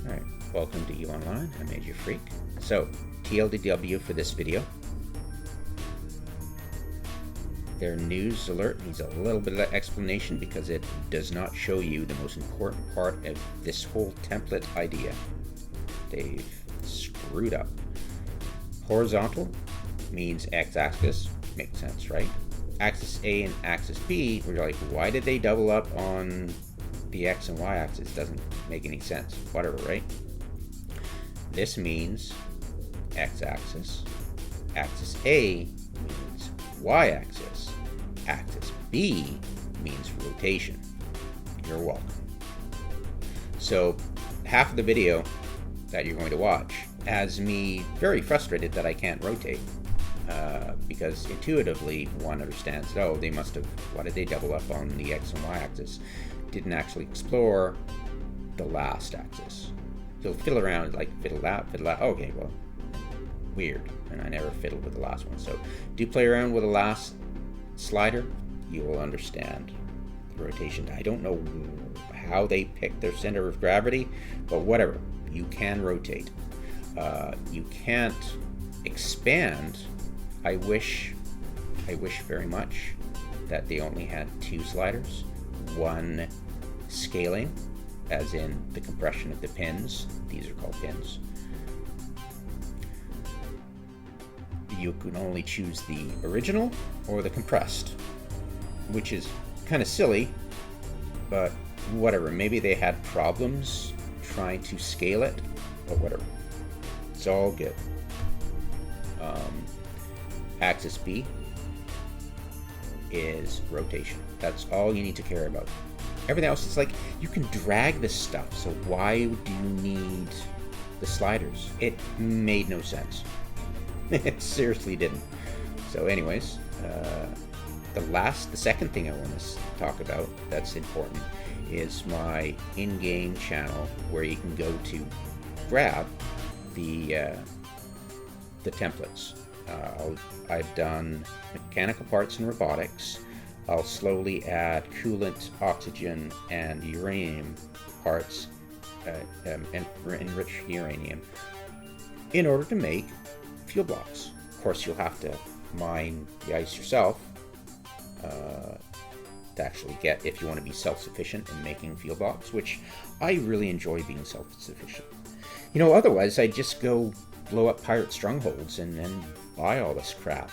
Alright, welcome to EVE Online. I'm Major Freak. So, TLDW for this video. Their news alert needs a little bit of explanation because it does not show you the most important part of this whole template idea. They've screwed up. Horizontal means x-axis. Makes sense, right? Axis A and axis B, we're like, why did they double up on the x and y axis? Doesn't make any sense. Whatever, right? This means x-axis. Axis A means y-axis. Axis B means rotation. You're welcome. So half of the video that you're going to watch has me very frustrated that I can't rotate. Because intuitively one understands, oh, they must have, why did they double up on the x and y axis? Didn't actually explore the last axis. So fiddle around, like fiddle out, okay, well, weird. And I never fiddled with the last one. So do play around with the last slider, you will understand the rotation. I don't know how they picked their center of gravity, but whatever, you can rotate. You can't expand. I wish very much that they only had two sliders. One scaling, as in the compression of the pins. These are called pins. You can only choose the original or the compressed, which is kind of silly, but whatever. Maybe they had problems trying to scale it, but whatever. It's all good. Axis B is rotation. That's all you need to care about. Everything else is like, you can drag this stuff, so why do you need the sliders? It made no sense. It seriously didn't. So anyways, the second thing I want to talk about that's important is my in-game channel, where you can go to grab the templates. I've done mechanical parts and robotics. I'll slowly add coolant, oxygen, and uranium parts, enriched uranium, in order to make fuel blocks. Of course, you'll have to mine the ice yourself to actually get, if you want to be self-sufficient in making fuel blocks, which I really enjoy being self-sufficient. You know, otherwise I'd just go blow up pirate strongholds and buy all this crap.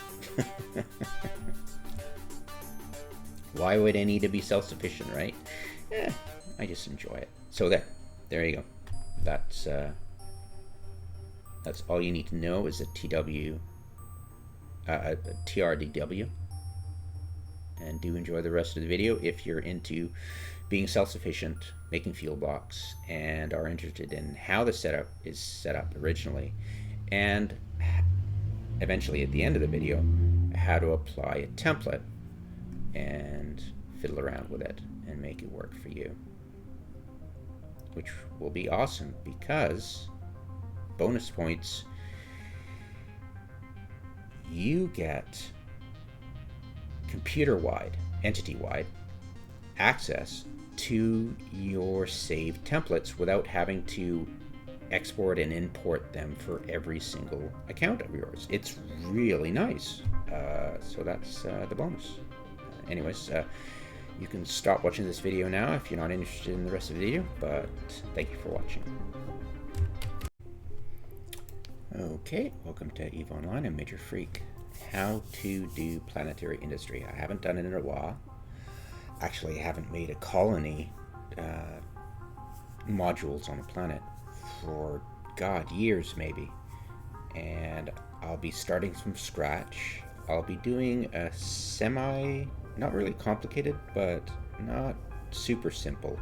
Why would I need to be self-sufficient, right? I just enjoy it. So there you go. That's all you need to know is a TRDW. And do enjoy the rest of the video if you're into being self-sufficient, making fuel blocks, and are interested in how the setup is set up originally, and eventually at the end of the video, how to apply a template and fiddle around with it and make it work for you, which will be awesome because bonus points, you get computer-wide, entity-wide access to your saved templates without having to export and import them for every single account of yours. It's really nice. So that's the bonus. Anyways, you can stop watching this video now if you're not interested in the rest of the video, but thank you for watching. Okay, welcome to EVE Online. I'm Major Freak. How to do Planetary Industry. I haven't done it in a while. Actually, I haven't made a colony modules on a planet for, God, years maybe. And I'll be starting from scratch. I'll be doing a not really complicated, but not super simple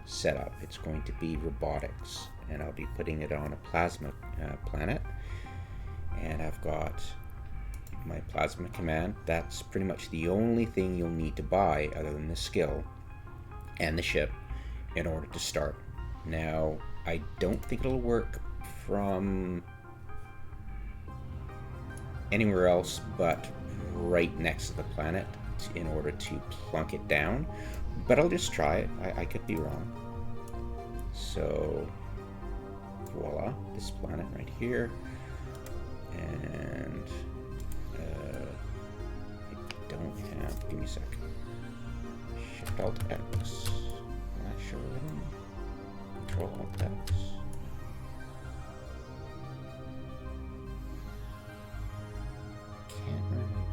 setup. It's going to be robotics, and I'll be putting it on a plasma planet. And I've got my plasma command. That's pretty much the only thing you'll need to buy other than the skill and the ship in order to start. Now, I don't think it'll work from anywhere else but right next to the planet in order to plunk it down, but I'll just try it. I could be wrong. So voila, this planet right here. And I don't have, give me a sec. Shift Alt X. Will that show everything? Control Alt X. Can't really.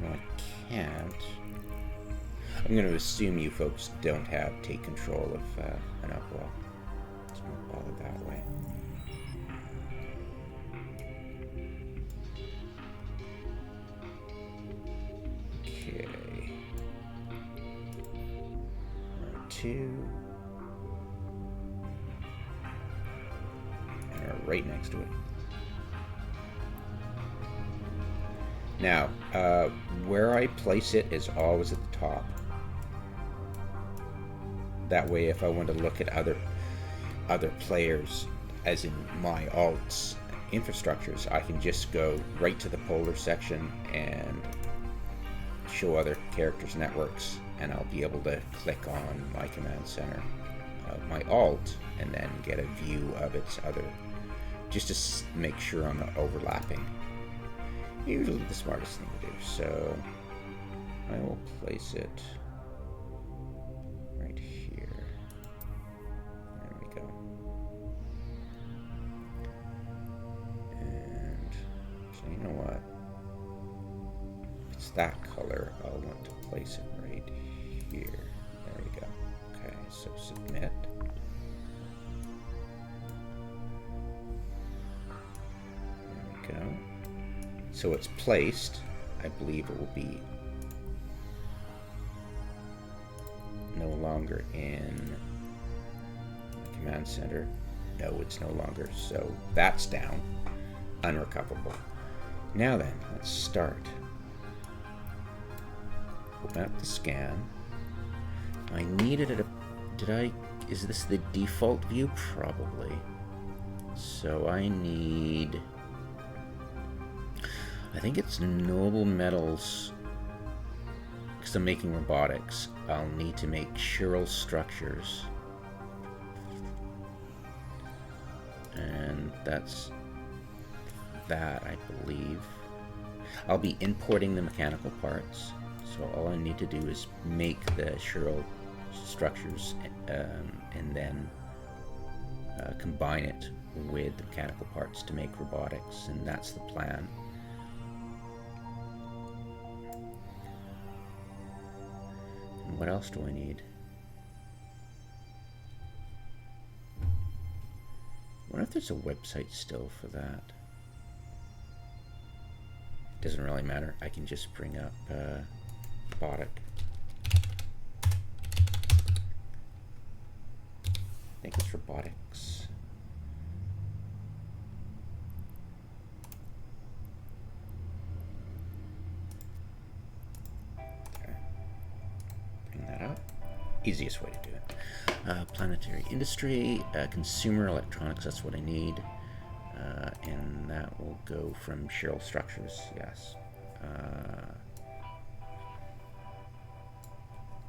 No, I can't. I'm going to assume you folks don't have take control of an upwell. Let's not bother that way. Okay. R2. And we're right next to it. Now, where I place it is always at the top. That way, if I want to look at other players, as in my alt's infrastructures, I can just go right to the polar section and show other characters' networks, and I'll be able to click on my command center of my alt and then get a view of its other, just to make sure I'm not overlapping. Usually the smartest thing to do, so I will place it right here. There we go. And so you know what? If it's that color, I'll want to place it right here. There we go. Okay, so submit. There we go. So it's placed. I believe it will be no longer in the command center. No, it's no longer. So that's down. Unrecoverable. Now then, let's start. Open up the scan. I needed it. Is this the default view? Probably. So I need, I think it's noble metals, because I'm making robotics. I'll need to make chiral structures, and that's that, I believe. I'll be importing the mechanical parts, so all I need to do is make the chiral structures and then combine it with the mechanical parts to make robotics, and that's the plan. What else do I need? I wonder if there's a website still for that. Doesn't really matter. I can just bring up robotic. I think it's robotics. Easiest way to do it. Planetary Industry, consumer electronics, that's what I need. And that will go from chiral structures, yes.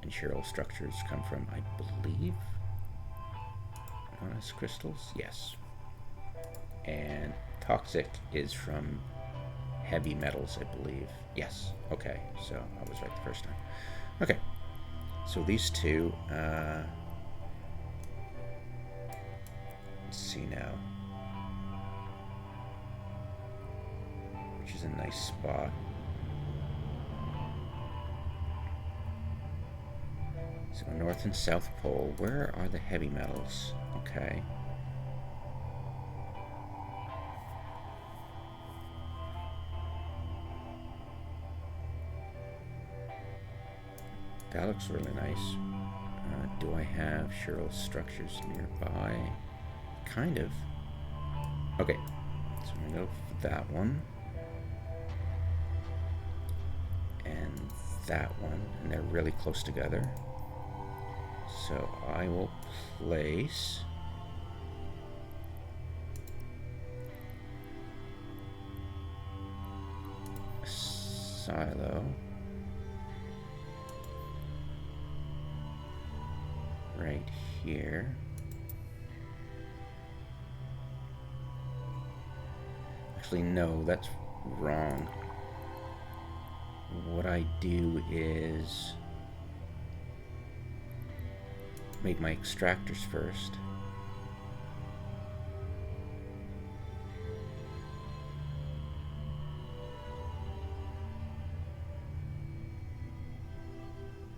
And chiral structures come from, I believe, honest crystals, yes. And toxic is from heavy metals, I believe. Yes, okay, so I was right the first time. Okay. So these two, let's see now, which is a nice spot. So North and South Pole, where are the heavy metals? Okay. That looks really nice. Do I have chiral structures nearby? Kind of. Okay, so I'm gonna go for that one. And that one, and they're really close together. So I will place silo. Right here. Actually, no, that's wrong. What I do is make my extractors first.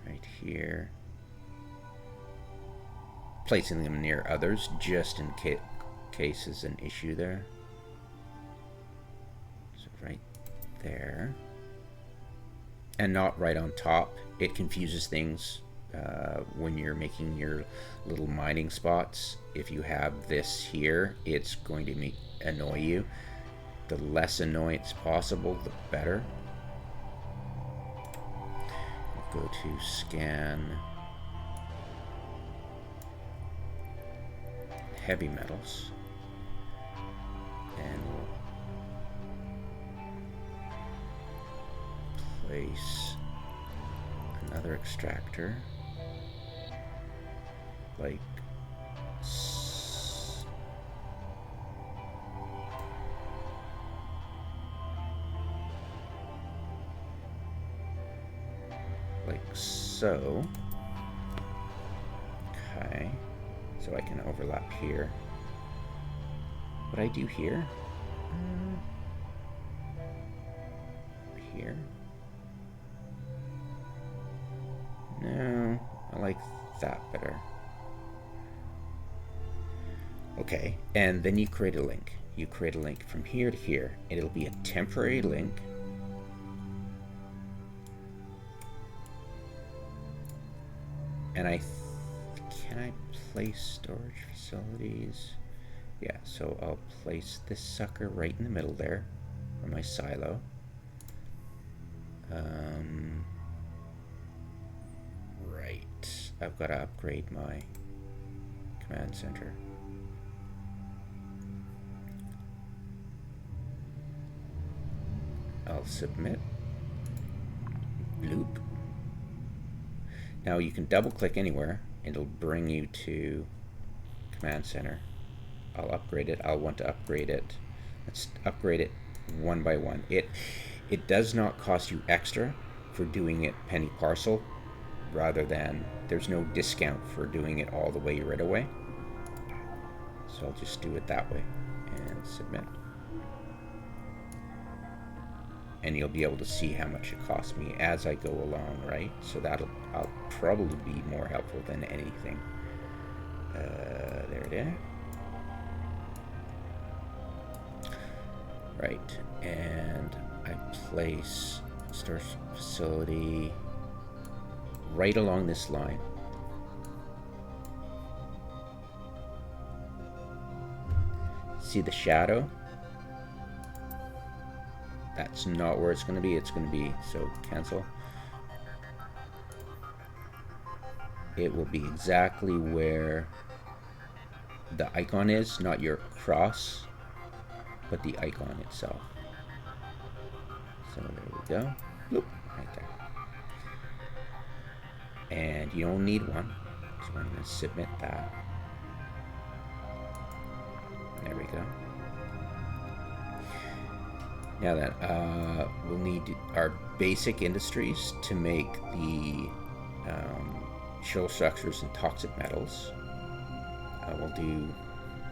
Right here. Placing them near others just in case is an issue there. So right there. And not right on top. It confuses things when you're making your little mining spots. If you have this here, it's going to annoy you. The less annoyance possible, the better. We'll go to scan heavy metals, and we'll place another extractor like so. Okay, so I can overlap here. What I do here, here. No, I like that better. Okay, and then you create a link. You create a link from here to here. It'll be a temporary link. And can I place storage facilities? Yeah, so I'll place this sucker right in the middle there for my silo. Right, I've got to upgrade my command center. I'll submit. Loop. Now you can double click anywhere. It'll bring you to command center. I'll upgrade it. I'll want to upgrade it. Let's upgrade it one by one. It does not cost you extra for doing it penny parcel, rather than there's no discount for doing it all the way right away. So I'll just do it that way and submit. And you'll be able to see how much it costs me as I go along, right? So I'll probably be more helpful than anything. There it is. Right, and I place storage facility right along this line. See the shadow? That's not where it's going to be. It's going to be, so cancel. It will be exactly where the icon is, not your cross, but the icon itself. So there we go. Bloop, right there. And you don't need one, so I'm going to submit that. There we go. Now then, we'll need our basic industries to make the shell structures and toxic metals. We'll do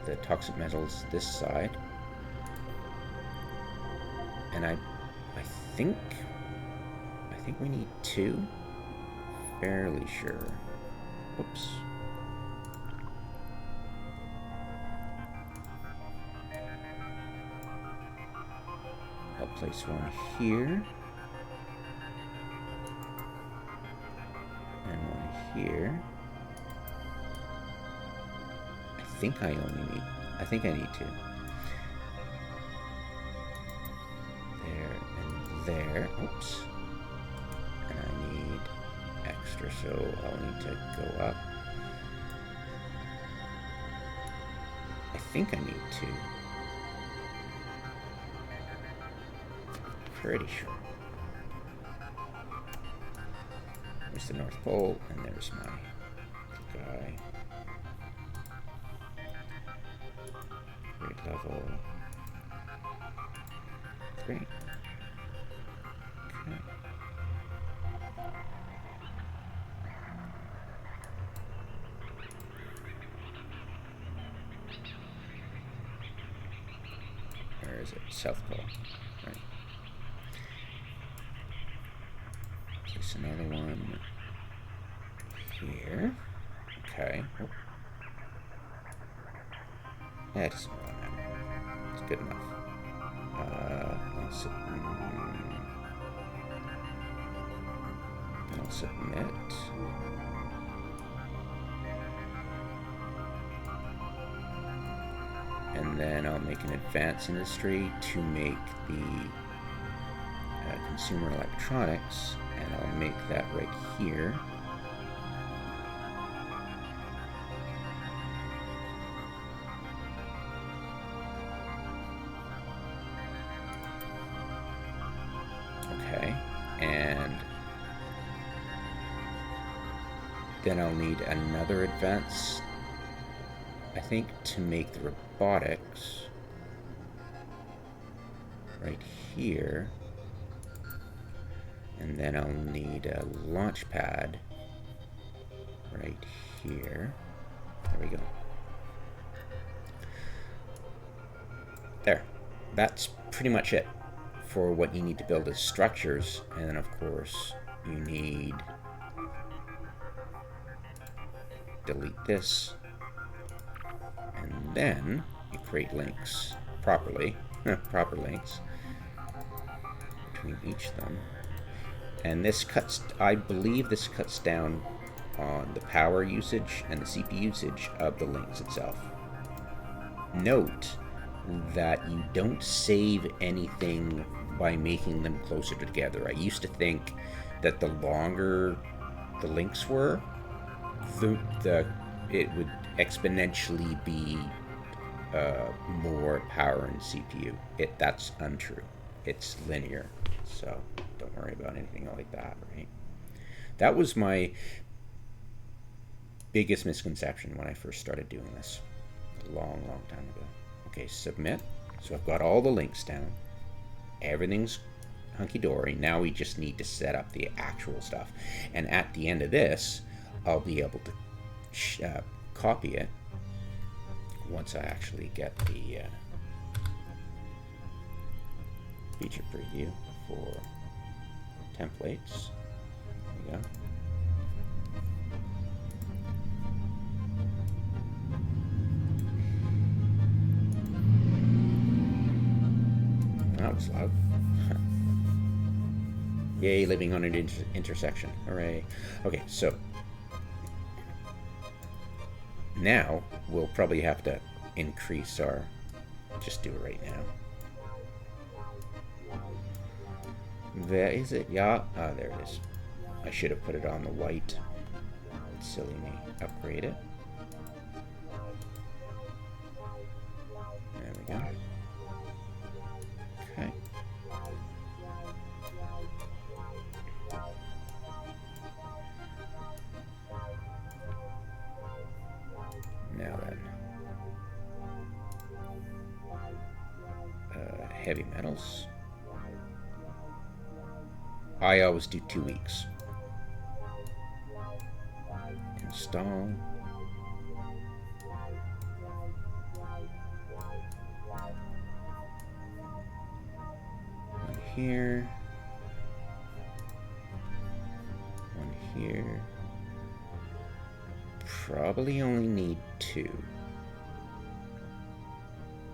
the toxic metals this side. And I think we need 2. Fairly sure. Whoops. I'll place one here. And one here. I think I need 2. There and there. Oops. And I need extra, so I'll need to go up. I think I need 2. Pretty sure. There's the North Pole, and there's my guy. Grade level 3. Okay. Where is it? South Pole. Right. Place another one here. Okay. Oh. That doesn't really matter. It's good enough. I'll submit. And then I'll make an advanced industry to make the consumer electronics, and I'll make that right here. Okay, and then I'll need another advance, I think, to make the robotics right here. And then I'll need a launch pad right here. There we go. There. That's pretty much it for what you need to build as structures. And then, of course, you need... delete this. And then you create links properly. Proper links between each of them. And this cuts, I believe this cuts down on the power usage and the CPU usage of the links itself. Note that you don't save anything by making them closer together. I used to think that the longer the links were, it would exponentially be more power in CPU. That's untrue. It's linear, so don't worry about anything like that, right? That was my biggest misconception when I first started doing this a long time ago. Okay, submit. So I've got all the links down. Everything's hunky-dory. Now we just need to set up the actual stuff. And at the end of this, I'll be able to copy it once I actually get the feature preview for templates. There we go. That was loud. Yay, living on an intersection. Hooray. Okay, so now we'll probably have to increase our... just do it right now. There is it. Yeah. Ah, there it is. I should have put it on the white. Silly me. Upgrade it. There we go. Okay. Now then. Heavy metals. I always do 2 weeks. Install. One here. One here. Probably only need 2.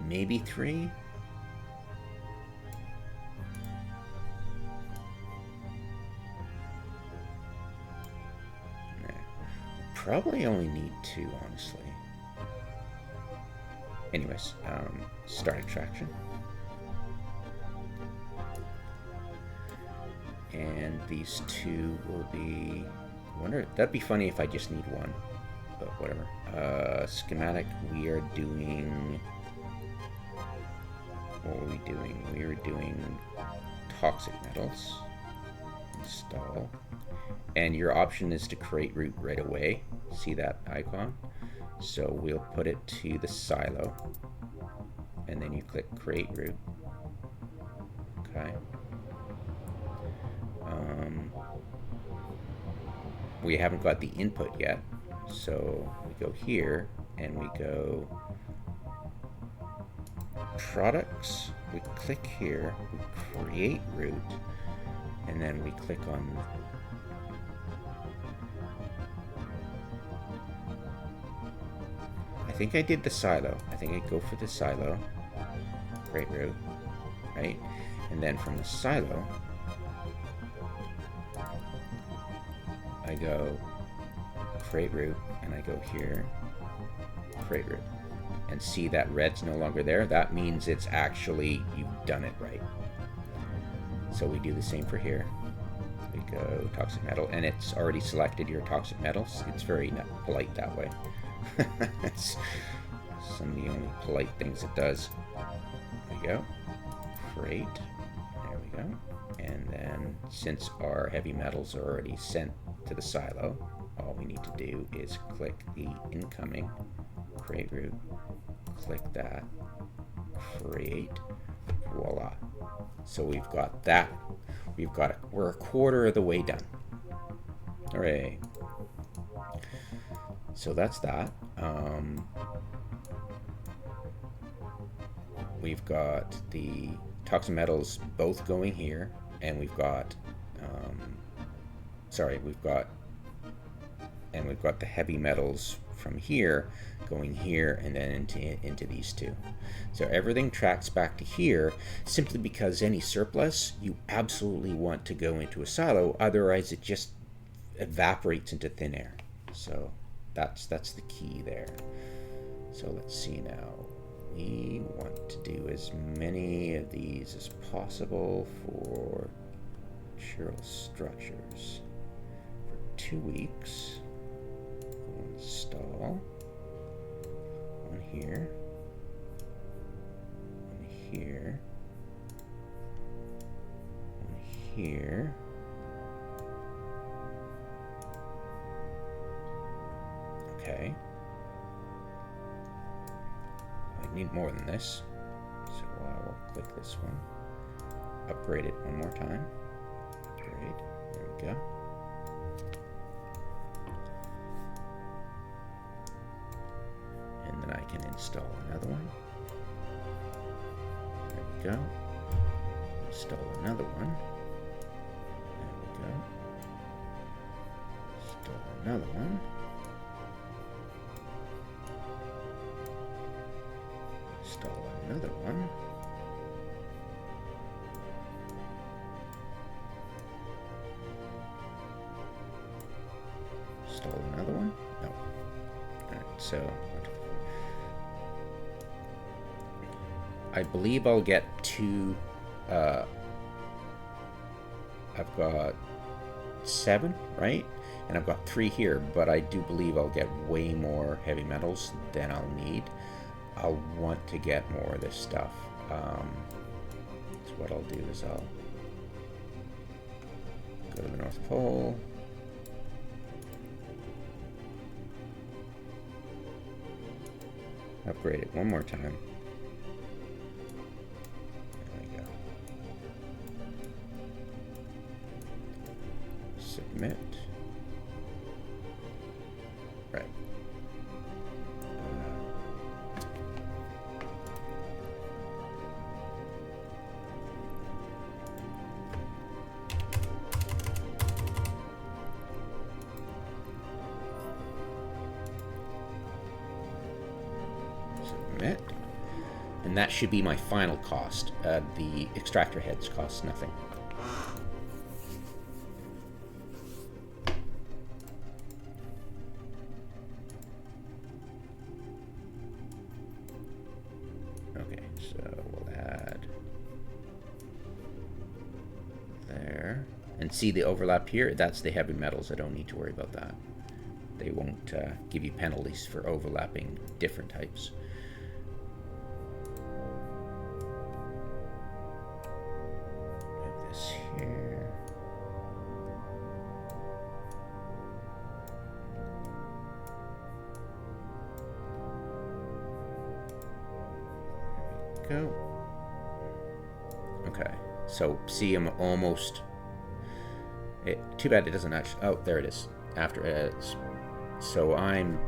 Maybe 3. Probably only need 2, honestly. Anyways, start extraction. And these 2 will be... I wonder, that'd be funny if I just need 1, but whatever. Schematic, we are doing... What were we doing? We were doing toxic metals. Install. And your option is to create route right away. See that icon? So we'll put it to the silo. And then you click create route. Okay. We haven't got the input yet. So we go here and we go products. We click here, we create route, and then we click on I think I did the silo. I think I go for the silo. Create route, right? And then from the silo, I go create route, and I go here, create route. And see that red's no longer there. That means it's actually, you've done it right. So we do the same for here. We go toxic metal, and it's already selected your toxic metals. It's very polite that way. It's some of the only polite things it does. There we go. Create. There we go. And then since our heavy metals are already sent to the silo, all we need to do is click the incoming, create route, click that, create, voila. So we've got that. We've got it. We're a quarter of the way done. Hooray. So that's that. We've got the toxic metals both going here, and we've got we've got the heavy metals from here going here and then into these two. So everything tracks back to here simply because any surplus you absolutely want to go into a silo, otherwise it just evaporates into thin air. So that's the key there. So let's see now. We want to do as many of these as possible for material structures for 2 weeks. We'll install one here, one here, one here. Okay. I need more than this, so I will click this one. Upgrade it one more time. Upgrade. There we go. And then I can install another one. There we go. Install another one. There we go. Install another one. Install another one. Install another one? No. Alright, so I believe I'll get two. I've got 7, right? And I've got 3 here, but I do believe I'll get way more heavy metals than I'll need. I'll want to get more of this stuff. So what I'll do is I'll go to the North Pole. Upgrade it one more time. There we go. Submit. Right. Submit. And that should be my final cost. The extractor heads cost nothing. Okay, so we'll add there. And see the overlap here? That's the heavy metals. I don't need to worry about that. They won't give you penalties for overlapping different types. Move this here. go. Okay, so see, I'm almost... too bad it doesn't actually... Oh, there it is. After it's... So I'm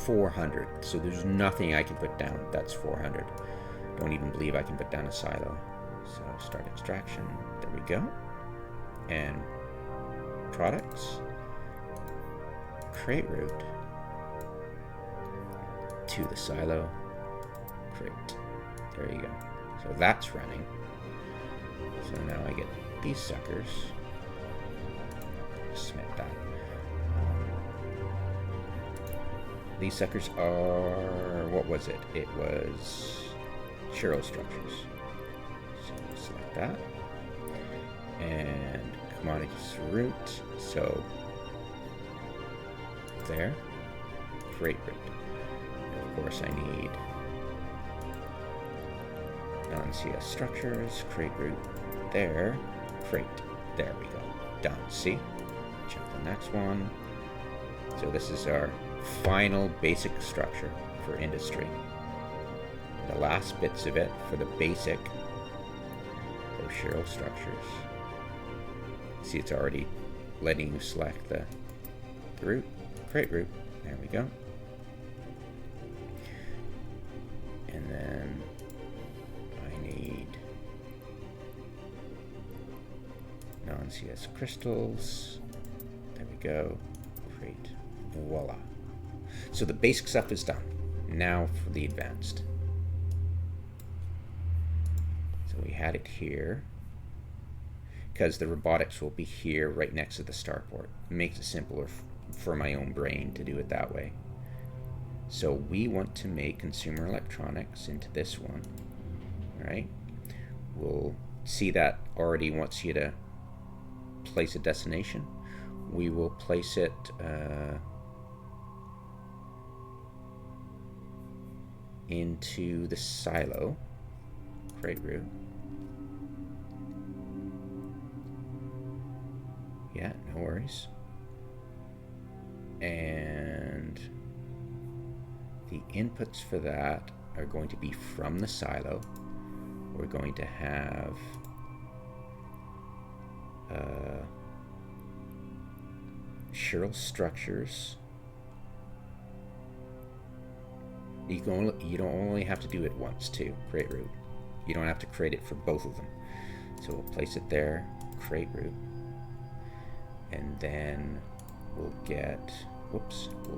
400. So there's nothing I can put down that's 400. Don't even believe I can put down a silo. So start extraction. There we go. And products. Crate route to the silo. Crate. There you go. So that's running. So now I get these suckers. Submit that. These suckers are, what was it? It was Shiro structures. So select that. And commodities route. So there. Crate route. And of course I need non-CS structures, crate route there, crate. There we go. Done. See? Check the next one. So this is our final basic structure for industry. The last bits of it for the basic, those Shiro structures. See, it's already letting you select the route, crate route. There we go. And then I need non-CS crystals. There we go. Crate. Voila. So the basic stuff is done. Now for the advanced. So we had it here. Because the robotics will be here right next to the starport. It makes it simpler for my own brain to do it that way. So we want to make consumer electronics into this one. Alright? We'll see that already wants you to place a destination. We will place it into the silo. Crate route. Yeah, no worries. And the inputs for that are going to be from the silo. We're going to have Shiro structures. You don't only have to do it once too, crate route. You don't have to create it for both of them. So we'll place it there, crate route. And then we'll get, we'll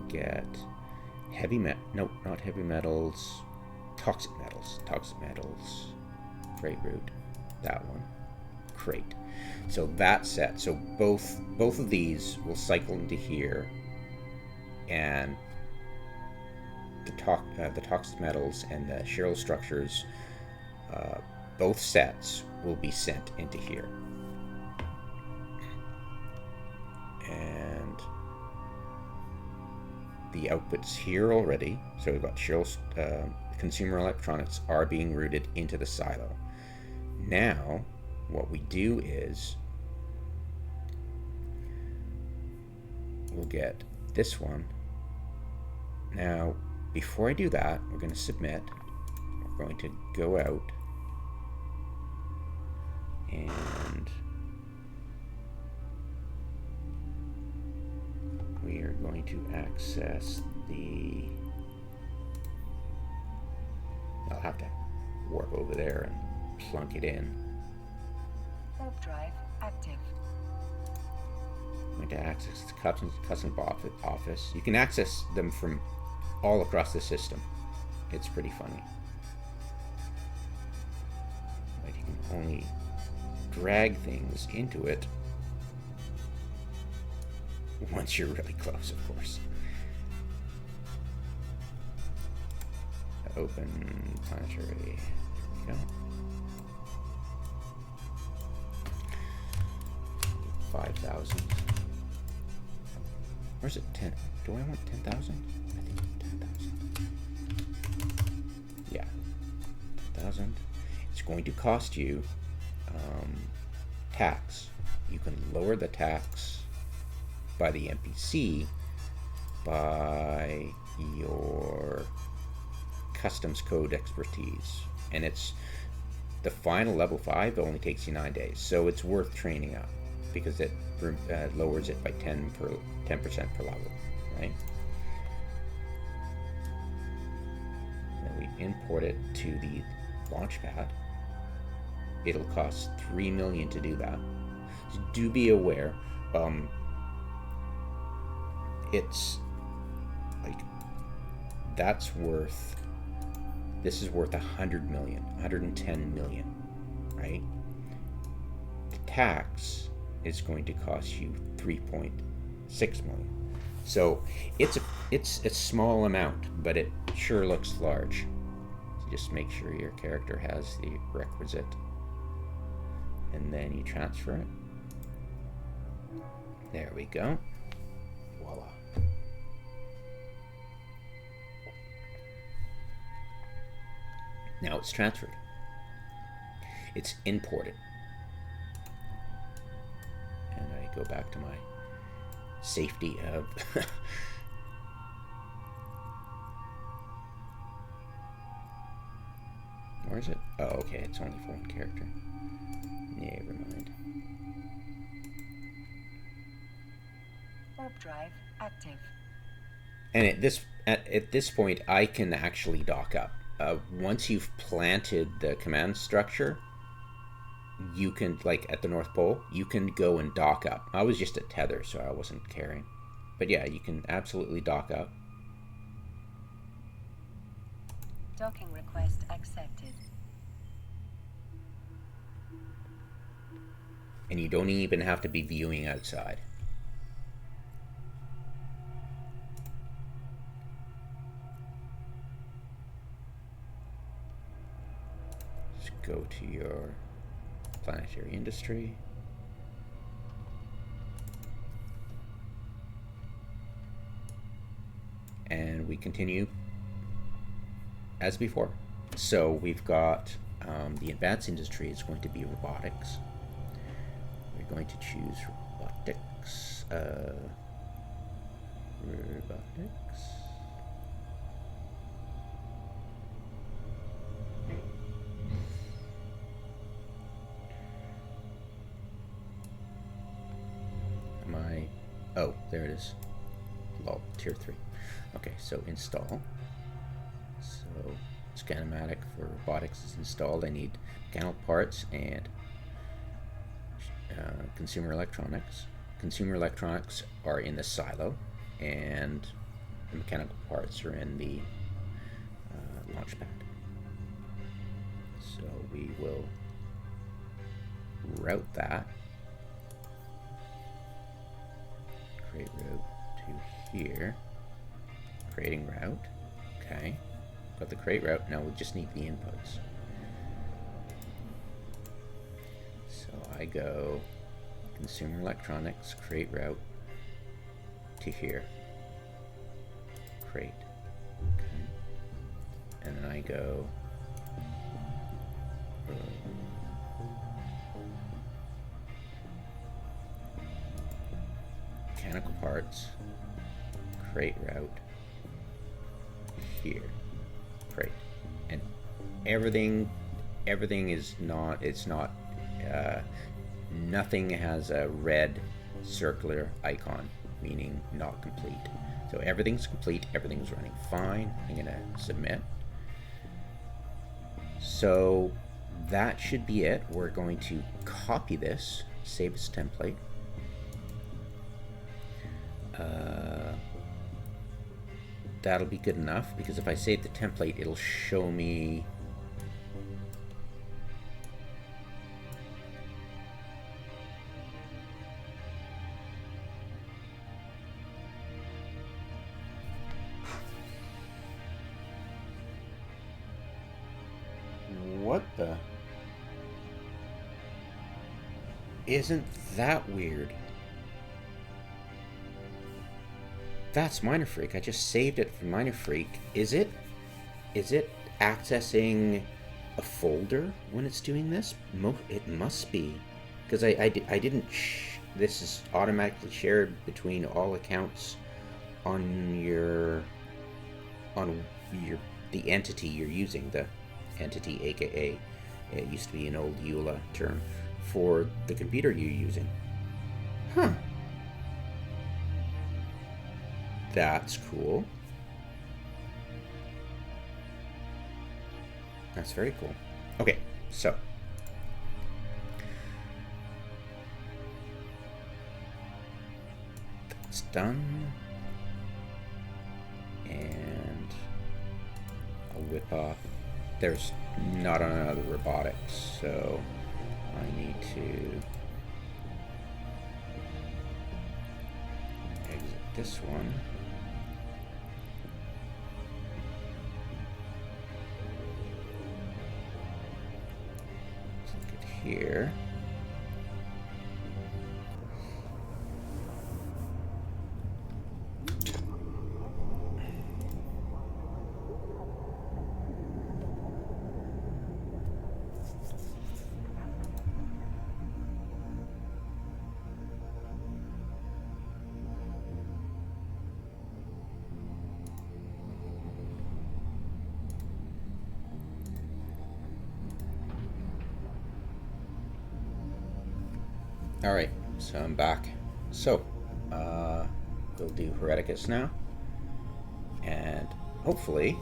get not heavy metals, toxic metals, crate route, that one, crate. So that's set. So both of these will cycle into here, and the toxic metals and the Shiro structures, both sets will be sent into here. And the outputs here already. So we've got Shiro, consumer electronics are being routed into the silo. Now, what we do is we'll get this one. Now, before I do that, we're going to submit. We're going to go out and we are going to access the... I'll have to warp over there and plunk it in. Warp drive active. I'm going to access the custom office. You can access them from all across the system. It's pretty funny. But you can only drag things into it once you're really close, of course. Open planetary. There we go. 5,000. Where's it? 10? Do I want 10,000? I think 10,000. Yeah, 10,000. It's going to cost you tax. You can lower the tax by the NPC by your customs code expertise, and it's the final level 5 only takes you 9 days, so it's worth training up because it lowers it by 10% per level, right? Then we import it to the launch pad. It'll cost 3 million to do that. So do be aware, it's like this is worth 100 million, 110 million, right? The tax is going to cost you 3.6 million. So it's a small amount, but it sure looks large. So just make sure your character has the requisite, and then you transfer it. There we go. Voila. Now it's transferred. It's imported. And I go back to my safety of where is it? Oh, okay, it's only for one character. Never mind. Warp drive active. And at this point, I can actually dock up. Once you've planted the command structure, you can, like at the North Pole, you can go and dock up. I was just at tether, so I wasn't caring. But yeah, you can absolutely dock up. Docking request accepted. And you don't even have to be viewing outside. Go to your Planetary Industry. And we continue as before. So we've got the advanced industry is going to be robotics. We're going to choose robotics. Robotics. Oh, there it is. Lol, tier 3. Okay, so install. So schematic for robotics is installed. I need mechanical parts and consumer electronics. Consumer electronics are in the silo, and the mechanical parts are in the launch pad. So we will route that. Create route to here. Creating route. Okay. Got the create route. Now we just need the inputs. So I go consumer electronics, create route to here. Create. Okay. And then I go mechanical parts, create route here, create, and everything is not, it's not, nothing has a red circular icon, meaning not complete. So everything's complete, everything's running fine. I'm gonna submit. So that should be it. We're going to copy this, save as template. That'll be good enough, because if I save the template, it'll show me what the? Isn't that weird? That's Minor Freak. I just saved it from Minor Freak. Is it accessing a folder when it's doing this? It must be, because I didn't. This is automatically shared between all accounts on the entity you're using, the entity, aka it used to be an old EULA term, for the computer you're using. Huh. That's cool. That's very cool. Okay, so that's done. And I'll whip off. There's not another robotics, so I need to exit this one. Let's look at here. Alright, so I'm back. So, we'll do Hereticus now. And hopefully,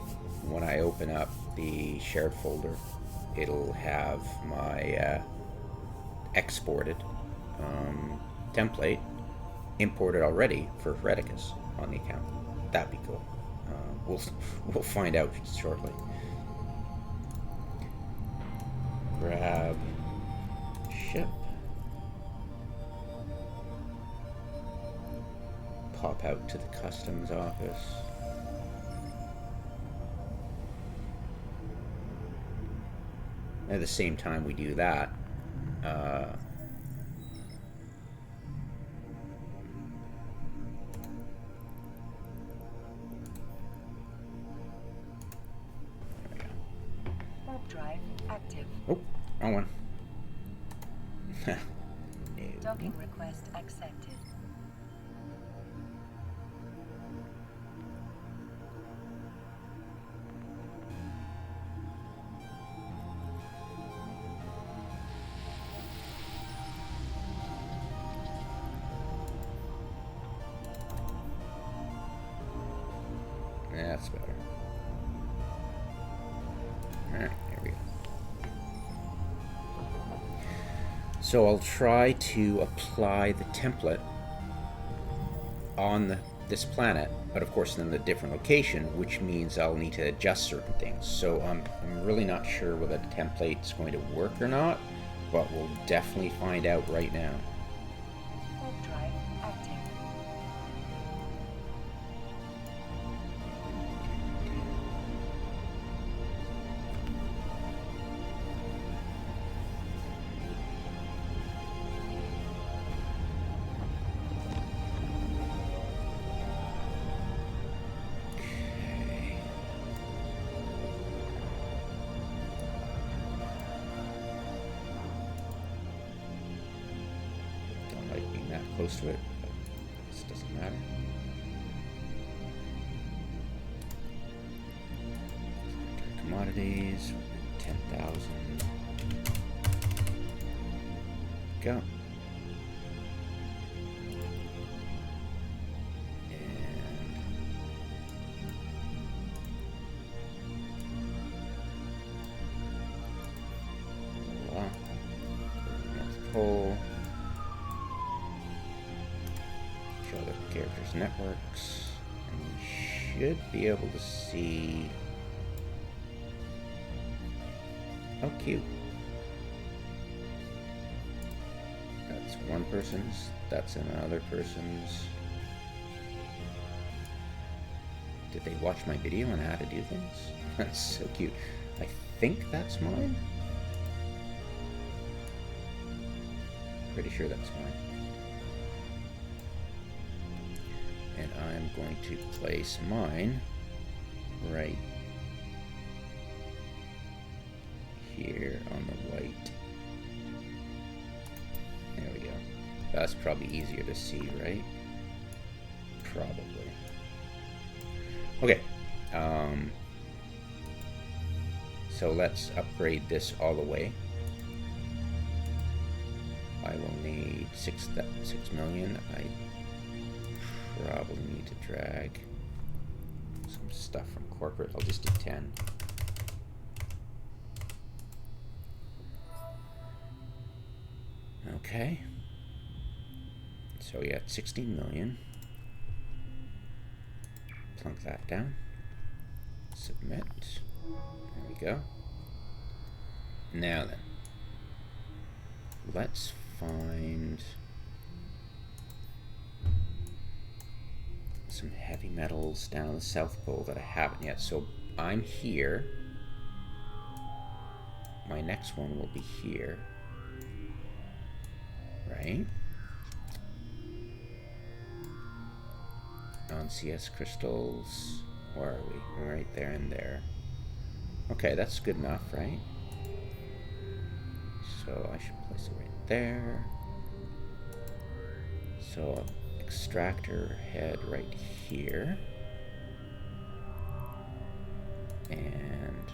when I open up the shared folder, it'll have my exported template imported already for Hereticus on the account. That'd be cool. We'll find out shortly. Grab ship. Pop out to the customs office. At the same time we do that, there we go. Warp drive active. Oh, wrong one. Docking request accepted. That's better. Alright, here we go. So I'll try to apply the template on this planet, but of course in a different location, which means I'll need to adjust certain things. So I'm really not sure whether the template's going to work or not, but we'll definitely find out right now. Warp drive active. Close to it, but this doesn't matter. Commodities, 10,000. Go. And voila. North Pole. Show the characters' networks, and we should be able to see. Oh, cute. That's one person's, that's another person's. Did they watch my video on how to do things? That's so cute. I think that's mine. Pretty sure that's mine. And I'm going to place mine right here on the white. There we go. That's probably easier to see, right? Probably. Okay. So let's upgrade this all the way. I will need 6 million. I probably need to drag some stuff from corporate. I'll just do 10. Okay. So we got 16 million. Plunk that down. Submit. There we go. Now then, let's find some heavy metals down on the South Pole that I haven't yet. So I'm here. My next one will be here. Right? Non-CS crystals. Where are we? We're right there and there. Okay, that's good enough, right? So I should place it right there. So extractor head right here. And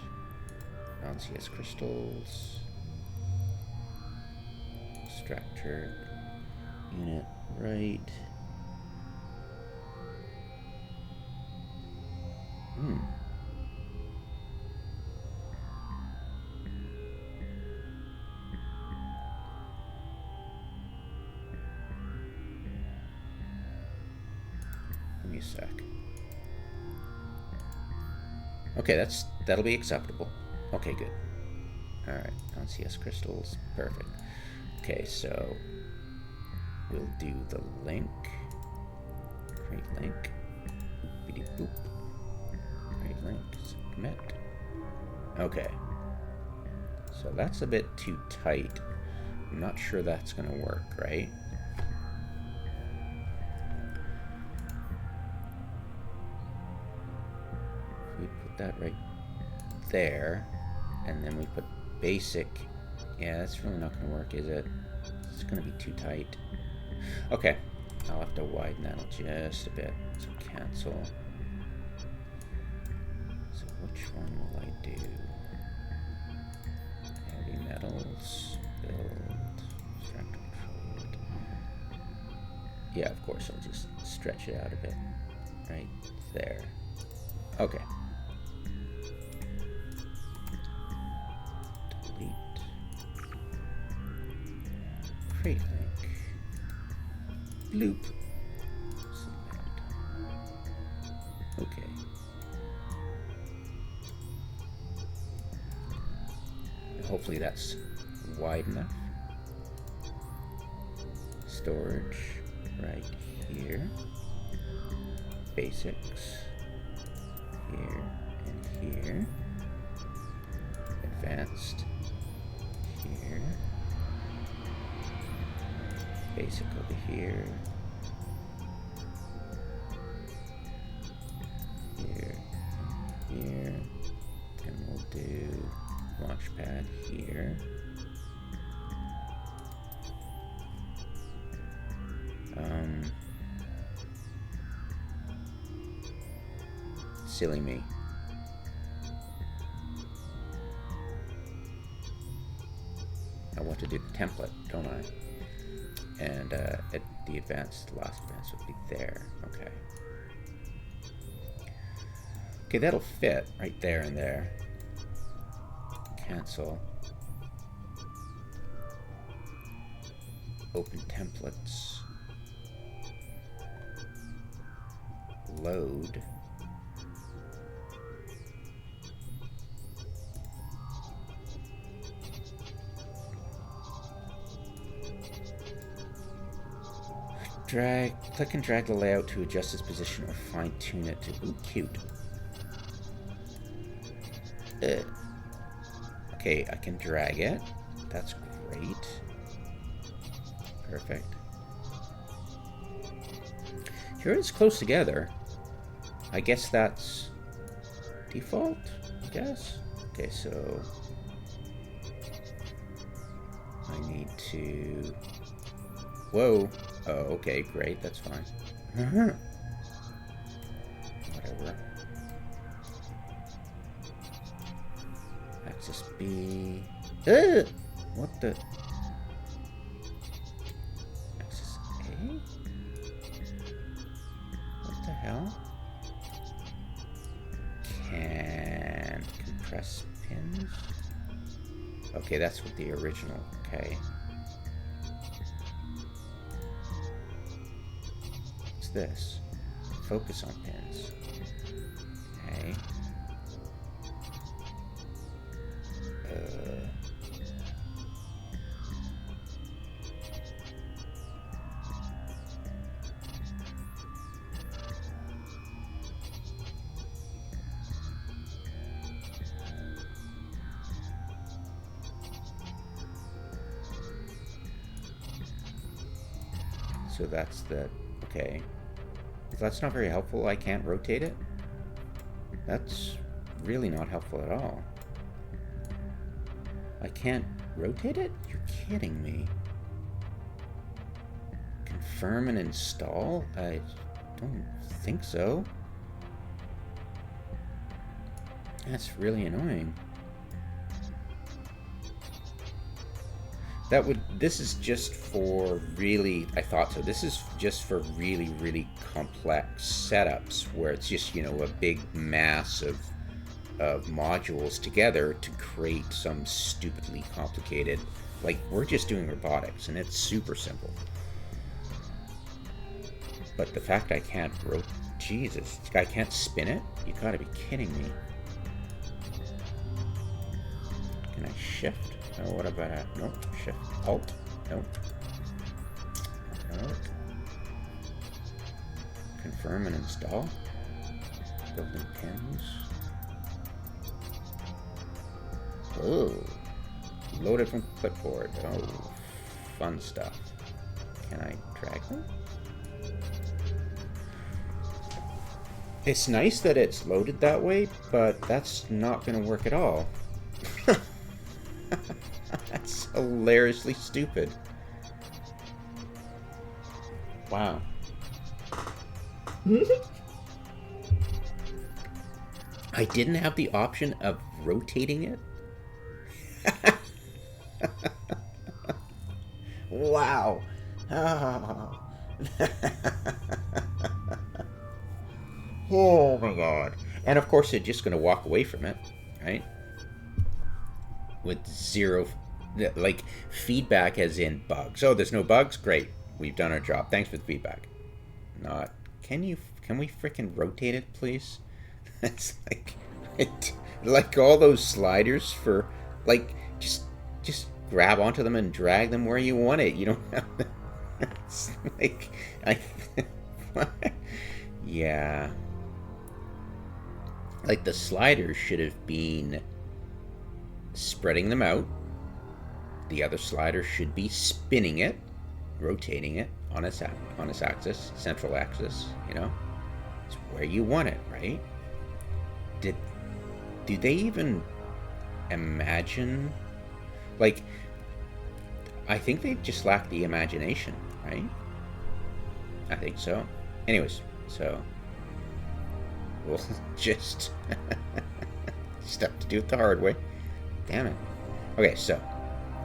non-CS crystals. Extractor unit right. Give me a sec. Okay, that'll be acceptable. Okay, good. All right, non-CS crystals, perfect. Okay, so we'll do the link. Create link. Boop. Create link. Submit. Okay. So that's a bit too tight. I'm not sure that's going to work, right? If we put that right there, and then we put basic. Yeah, that's really not going to work, is it? It's going to be too tight. Okay, I'll have to widen that just a bit. So cancel. So which one will I do? Heavy metals, build, extract control. Yeah, of course, I'll just stretch it out a bit. Right there. Okay. Create link. Bloop. Submit. Okay. And hopefully that's wide enough. Storage right here. Basics here and here. Advanced here. Basic over here. Here and here. And we'll do launchpad here. Silly me. I want to do the template, don't I? And at the advanced, last advance would be there. Okay. Okay, that'll fit right there and there. Cancel. Open templates. Load. Click and drag the layout to adjust its position or fine tune it to, ooh, cute. Okay, I can drag it. That's great. Perfect. Here it's close together. I guess that's default, I guess. Okay, so I need to, whoa. Oh, okay, great, that's fine. Whatever. be... what the... Axis A? What the hell? Can compress pins? Okay, that's what the original... Okay. What's this? Focus on pins. Okay. So that's the... Okay. If that's not very helpful, I can't rotate it? That's really not helpful at all. I can't rotate it? You're kidding me. Confirm and install? I don't think so. That's really annoying. This is just for really, I thought so, this is just for really, really complex setups where it's just, you know, a big mass of modules together to create some stupidly complicated, like, we're just doing robotics and it's super simple. But the fact I can't Jesus, I can't spin it? You gotta be kidding me. Can I shift? Oh, what about that? Nope. Shift. Alt. Nope. Nope. Confirm and install. Building pins. Oh. Loaded from clipboard. Oh. Fun stuff. Can I drag them? It's nice that it's loaded that way, but that's not going to work at all. That's hilariously stupid. Wow. I didn't have the option of rotating it? Wow. Oh my god. And of course it's just going to walk away from it, right? With zero, like, feedback as in bugs. Oh, there's no bugs? Great. We've done our job. Thanks for the feedback. Not, can we frickin' rotate it, please? It's like all those sliders for, like, just grab onto them and drag them where you want it. You don't have to, it's like, yeah. Like, the sliders should have been spreading them out. The other slider should be spinning it, rotating it on its axis, central axis, you know? It's where you want it, right? Do they even imagine? Like, I think they just lack the imagination, right? I think so. Anyways, so we'll just have to do it the hard way. Damn it. Okay, so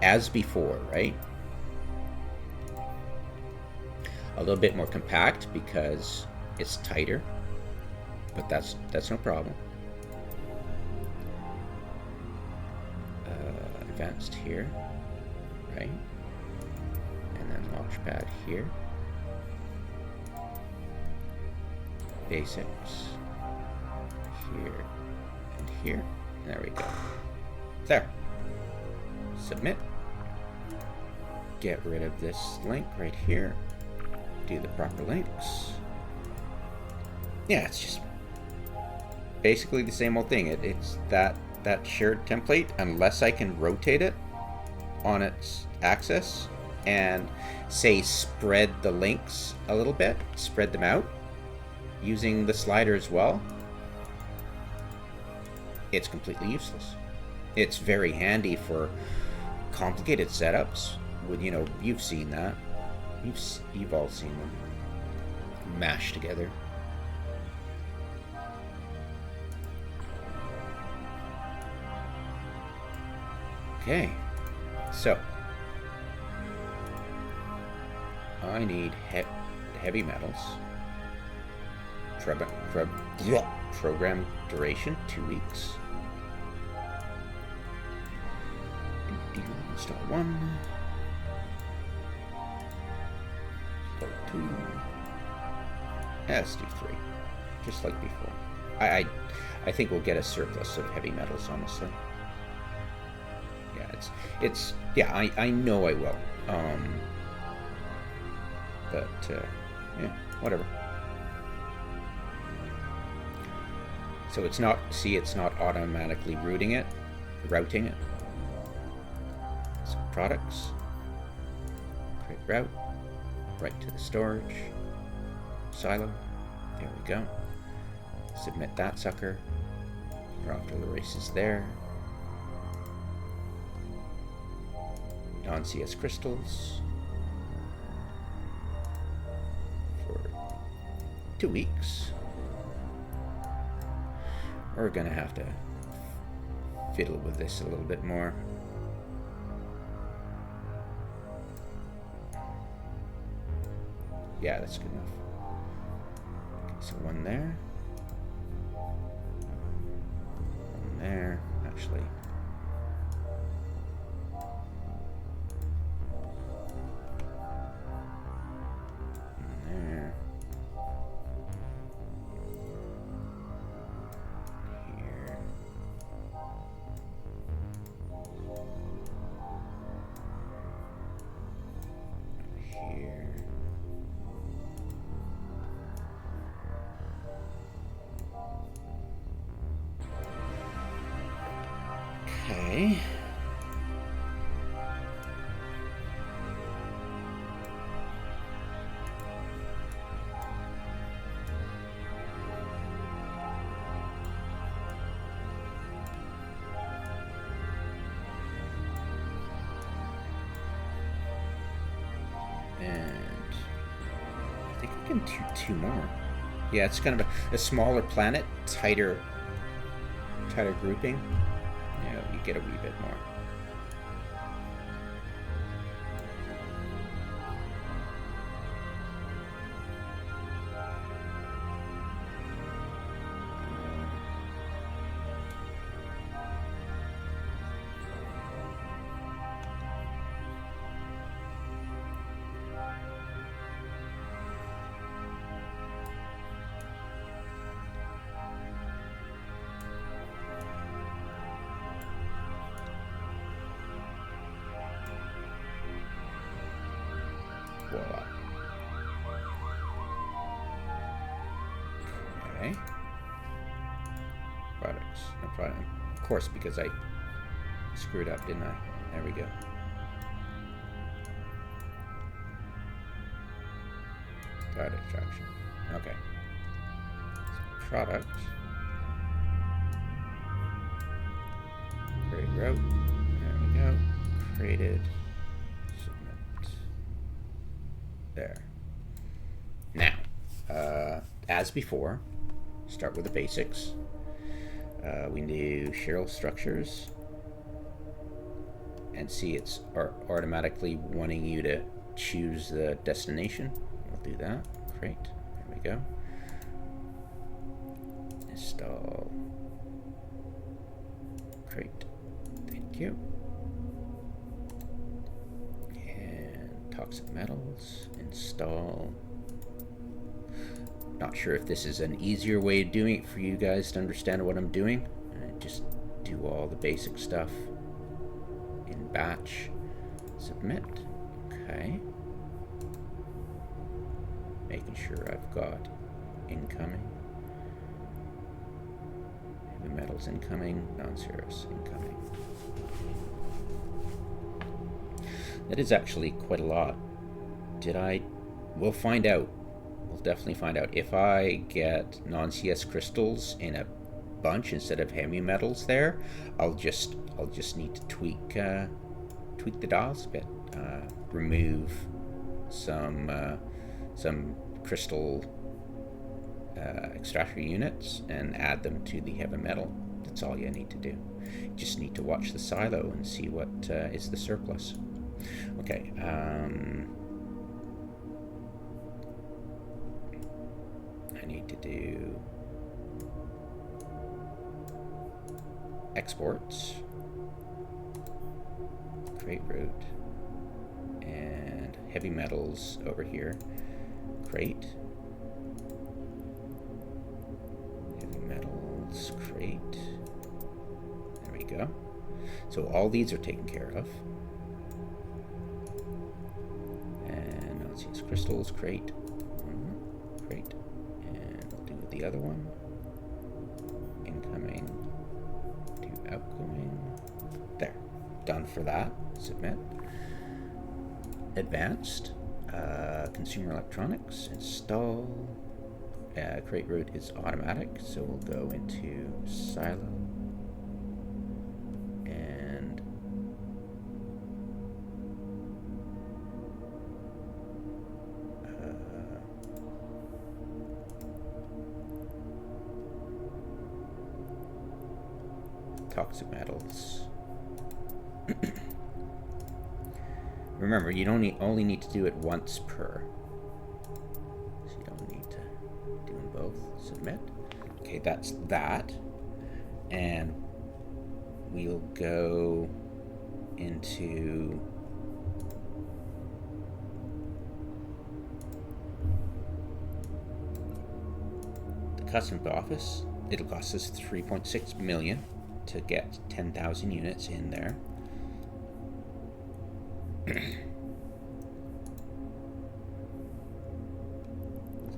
as before, right? A little bit more compact because it's tighter, but that's no problem. Advanced here, right? And then launchpad here. Basics here and here. There we go. There. Submit. Get rid of this link right here. Do the proper links. Yeah, it's just basically the same old thing. It's that shared template, unless I can rotate it on its axis and say spread the links a little bit, spread them out using the slider as well. It's completely useless. It's very handy for complicated setups. With, you know, you've seen that. You've all seen them mashed together. Okay, so I need heavy metals. Program duration 2 weeks. Install 1. Install 2. Let's do 3, just like before. I think we'll get a surplus of heavy metals, honestly. Yeah, yeah, I know I will. But yeah, whatever. So it's not, see, it's not automatically routing it. So products, create route, right to the storage, silo, there we go. Submit that sucker, we're off to the races there. Non-CS crystals for 2 weeks. We're gonna have to fiddle with this a little bit more. Yeah, that's good enough. Okay, so 1 there. 1 there, actually. 1 there. Here. Here. Okay. And I think we can do 2 more. Yeah, it's kind of a smaller planet, tighter grouping. Yeah, you get a wee bit more. Voila. Okay. Products. No problem. Of course, because I screwed up, didn't I? There we go. Product extraction. Okay. So product. Create route. There we go. Created. Submit. There. Now, as before, start with the basics. We do shell structures, and see it's automatically wanting you to choose the destination. We'll do that. Great. There we go. Install. Great. Thank you. And toxic metals. Install. Not sure if this is an easier way of doing it for you guys to understand what I'm doing. Just do all the basic stuff in batch. Submit. Okay. Making sure I've got incoming. Heavy metals incoming. Non-ferrous incoming. That is actually quite a lot. We'll find out. We'll definitely find out. If I get non-CS crystals in a bunch instead of heavy metals there, I'll just need to tweak the dials a bit. Remove some crystal extractor units and add them to the heavy metal That's all you need to do. You just need to watch the silo and see what is the surplus. Okay. I need to do exports, crate route, and heavy metals over here. Crate. Heavy metals, crate. There we go. So all these are taken care of. And let's use crystals, crate, crate. And we'll do the other one. Incoming, do outgoing. There. Done for that. Submit. Advanced. Consumer electronics. Install. Crate route is automatic, so we'll go into silo. And toxic metals. Remember, you only need to do it once per. So you don't need to do them both. Submit. Okay, that's that. And we'll go into the customs office. It'll cost us 3.6 million to get 10,000 units in there.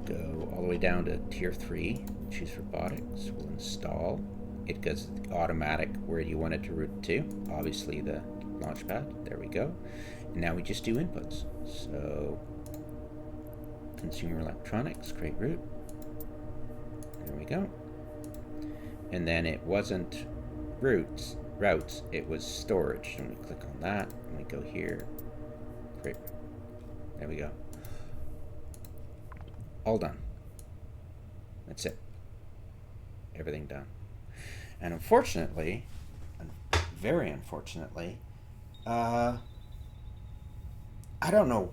Go all the way down to tier 3, choose robotics, we'll install. It goes automatic where you want it to route to, obviously the launchpad, there we go. And now we just do inputs. So consumer electronics, create route, there we go. And then it wasn't routes, it was storage. And we click on that, and we go here, great, there we go. All done. That's it. Everything done. And unfortunately, very unfortunately, I don't know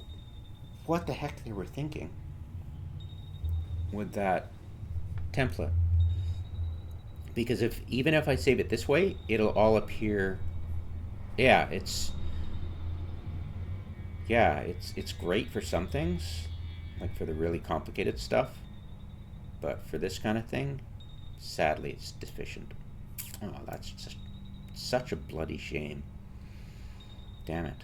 what the heck they were thinking with that template. Because even if I save it this way, it'll all appear. Yeah, it's great for some things, like for the really complicated stuff, but for this kind of thing, sadly, it's deficient. Oh, that's just such a bloody shame. Damn it.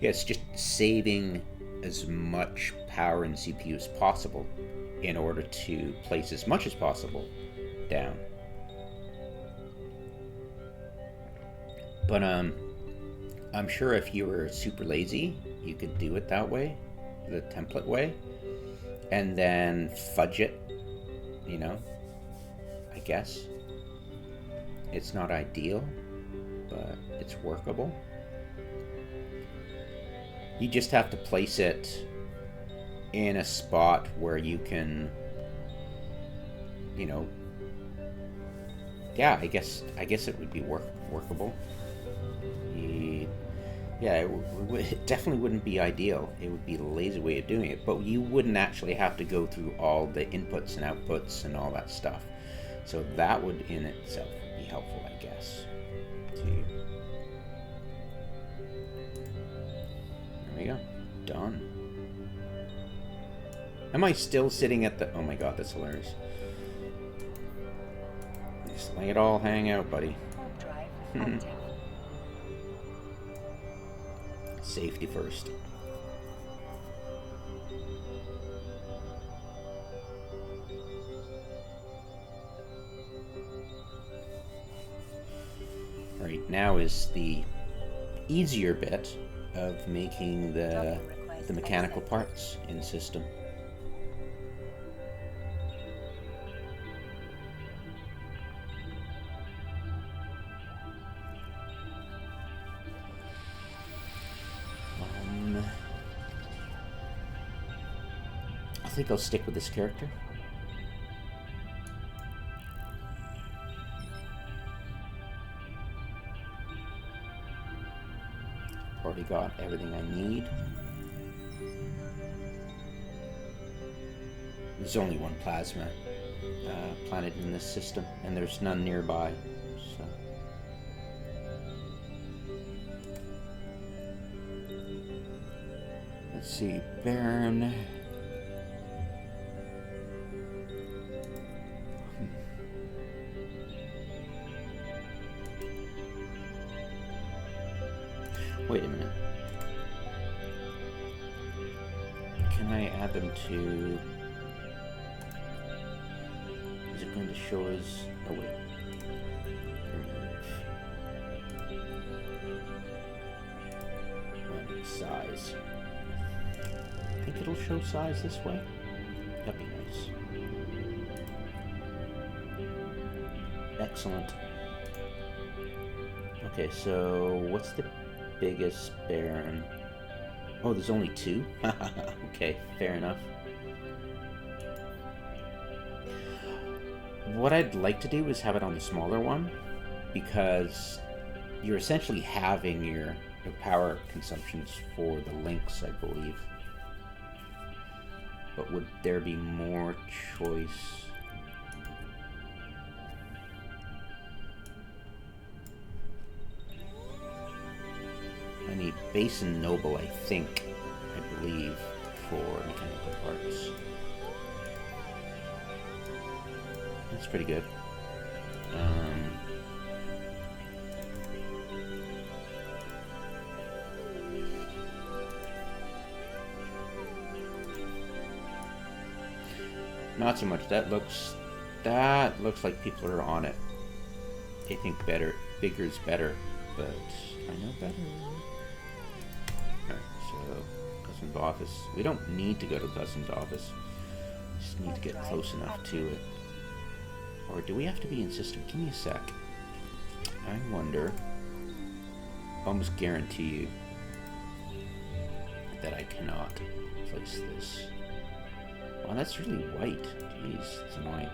Yeah, it's just saving as much power in CPU as possible in order to place as much as possible down. But I'm sure if you were super lazy, you could do it that way, the template way, and then fudge it, you know, I guess. It's not ideal, but it's workable. You just have to place it in a spot where you can, you know, yeah, I guess it would be workable. It definitely wouldn't be ideal. It would be the lazy way of doing it, but you wouldn't actually have to go through all the inputs and outputs and all that stuff. So that would in itself be helpful, I guess, to you. There we go. Done. Am I still sitting at the... Oh my god, that's hilarious. Just let it all hang out, buddy. Safety first. Alright, now is the easier bit of making the mechanical parts in system. think I'll stick with this character. Already got everything I need. There's only one plasma planet in this system, and there's none nearby. So. Let's see, Baron. Wait a minute. Can I add them to... Is it going to show us... Oh, wait. Remove. Size. I think it'll show size this way. That'd be nice. Excellent. Okay, so what's the biggest Baron? Oh, there's only two? Okay, fair enough. What I'd like to do is have it on the smaller one, because you're essentially halving your power consumptions for the links, I believe. But would there be more choice? I need base and noble, I think, I believe, for mechanical parts. That's pretty good. Not so much. That looks like people are on it. They think bigger's better, but I know better. Alright, so Cousin's office. We don't need to go to Cousin's office. We just need to get close enough to it. Or do we have to be in system? Give me a sec. I wonder. Almost guarantee you that I cannot place this. Wow, that's really white. Jeez, it's annoying.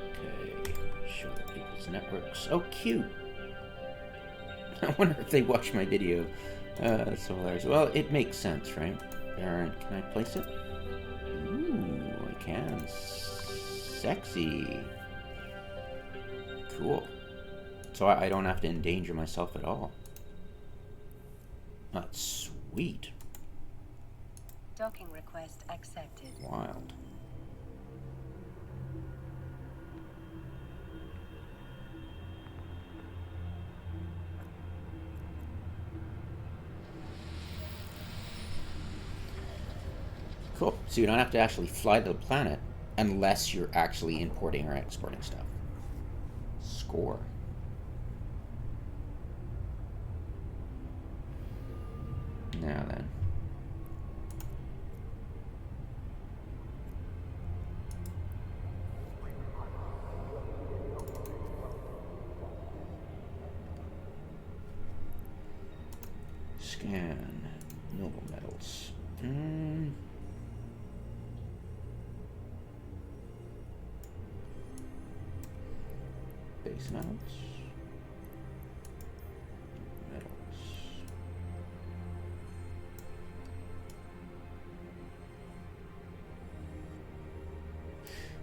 Okay, show the people's networks. Oh, cute! I wonder if they watch my video. That's so hilarious. Well, it makes sense, right? Baron, can I place it? Ooh, I can. Sexy. Cool. So I don't have to endanger myself at all. That's sweet. Docking request accepted. Wild. Cool. So you don't have to actually fly to the planet unless you're actually importing or exporting stuff. Score. Now then. Scan. Noble metals. Base metals. Metals.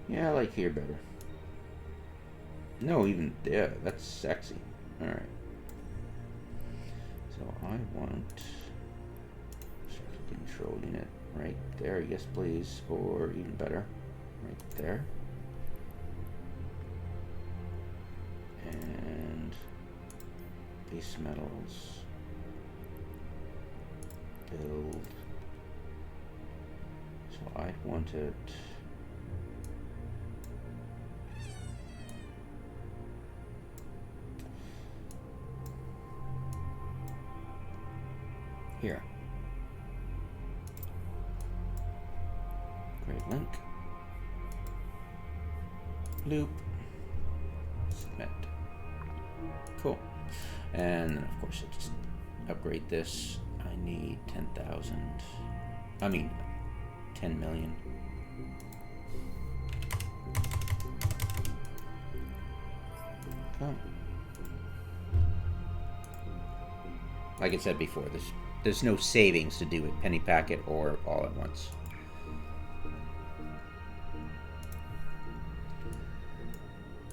Yeah, I like here better. No, even there. That's sexy. Alright. So I want circuit control unit right there. Yes, please. Or even better, right there. And base metals. Build. So I'd want it. Here. Great link. Loop. Submit. Cool. And then of course I just upgrade this. I need 10,000. I mean 10 million. Oh. Like I said before, there's no savings to do it penny packet or all at once.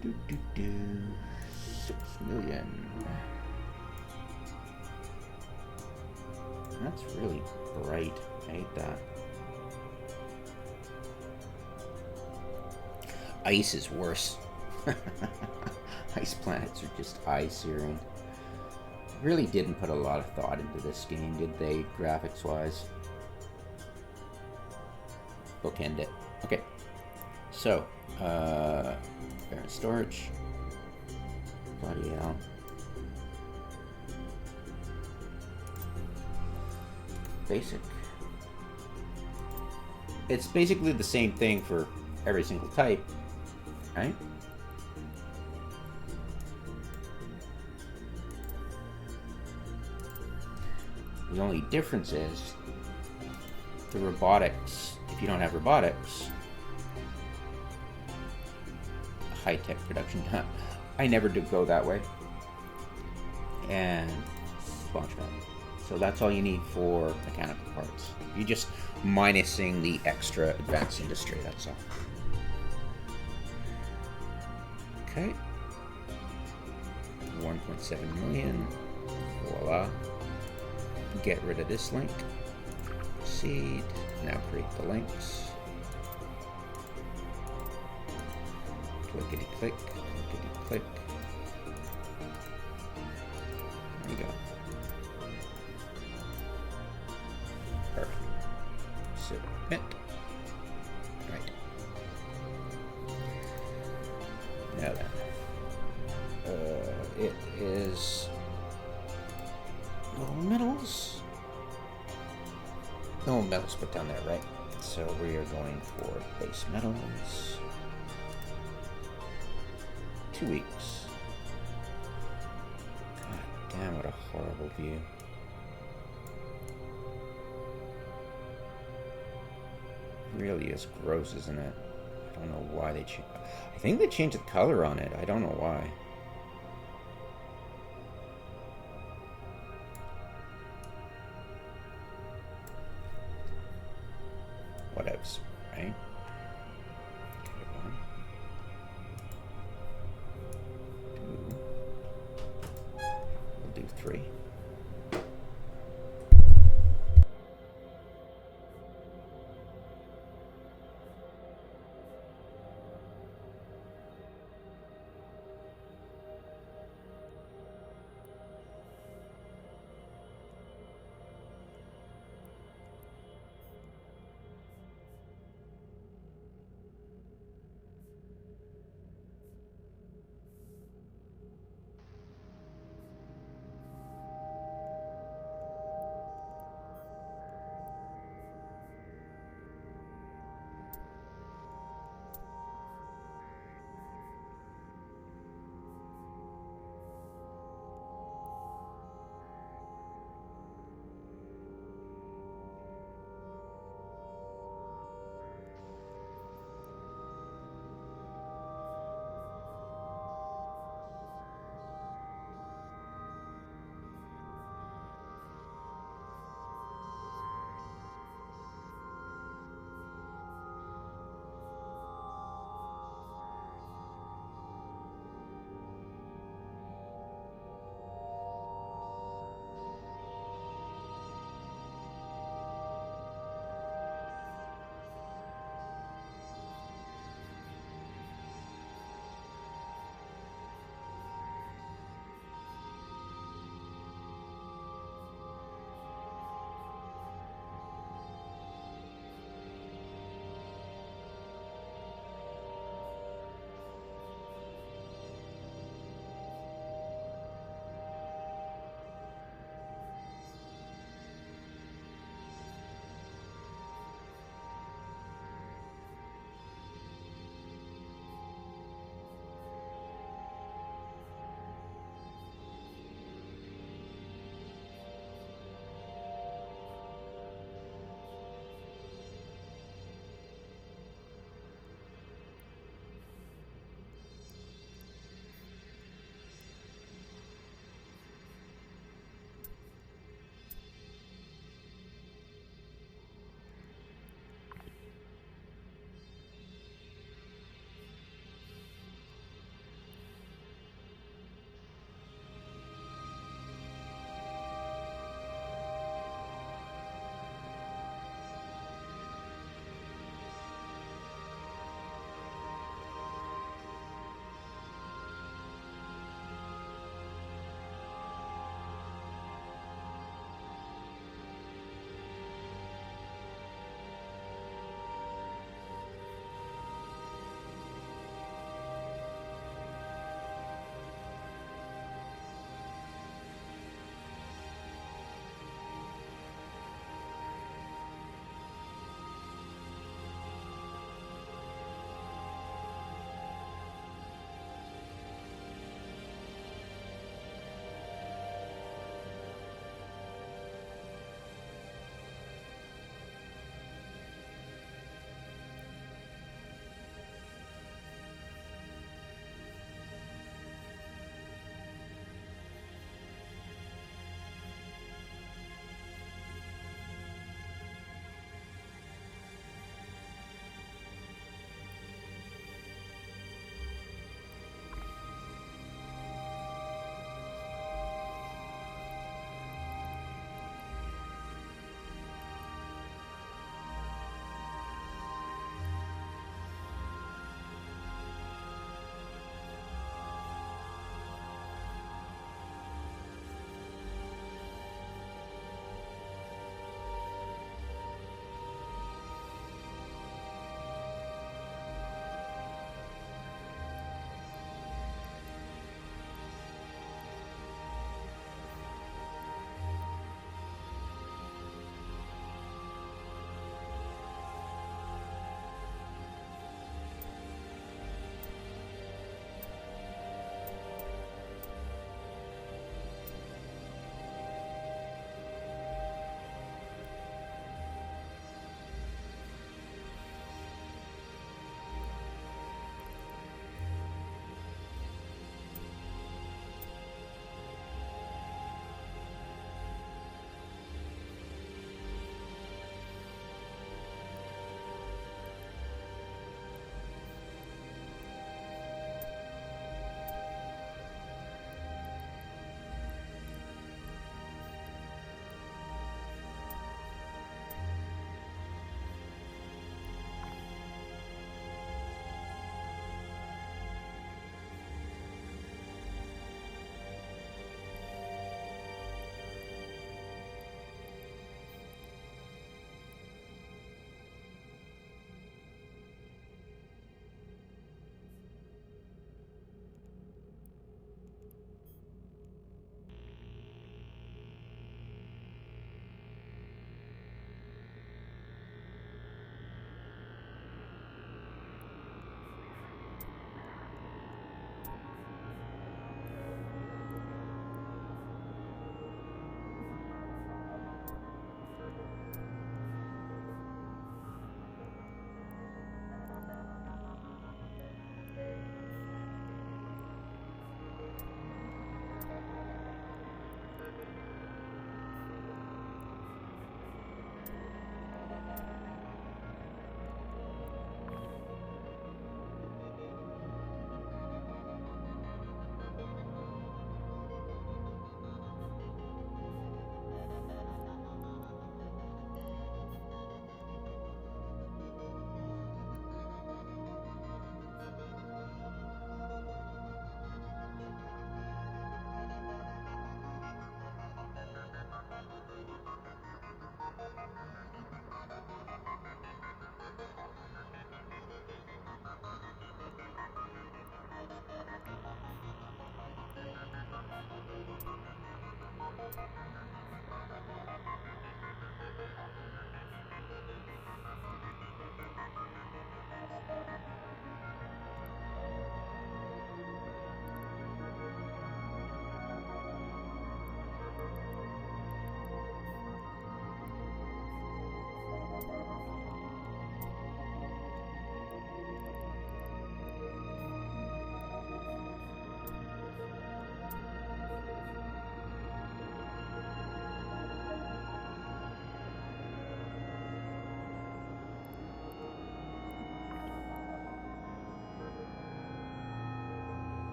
Do, do, do. 6 million. That's really bright. I hate that. Ice is worse. Ice planets are just eye-searing. Really didn't put a lot of thought into this game, did they, graphics-wise? Bookend it. Okay. So, parent storage. Bloody hell. Basic. It's basically the same thing for every single type, right? The only difference is the robotics. If you don't have robotics, high-tech production. I never do go that way. And launchpad. So that's all you need for mechanical parts. You're just minusing the extra advanced industry, that's all. Okay. 1.7 million. Voila. Get rid of this link. Proceed. Now create the links. Clickety click, clickety click. There you go. Perfect. Submit. Right. Now then. It is little metals. No metals put down there, right? So we are going for base metals. 2 weeks. God damn, what a horrible view. Really is gross, isn't it? I don't know why they changed. I think they changed the color on it. I don't know why. Whatevs, right? Okay, 1, 2. We'll do 3.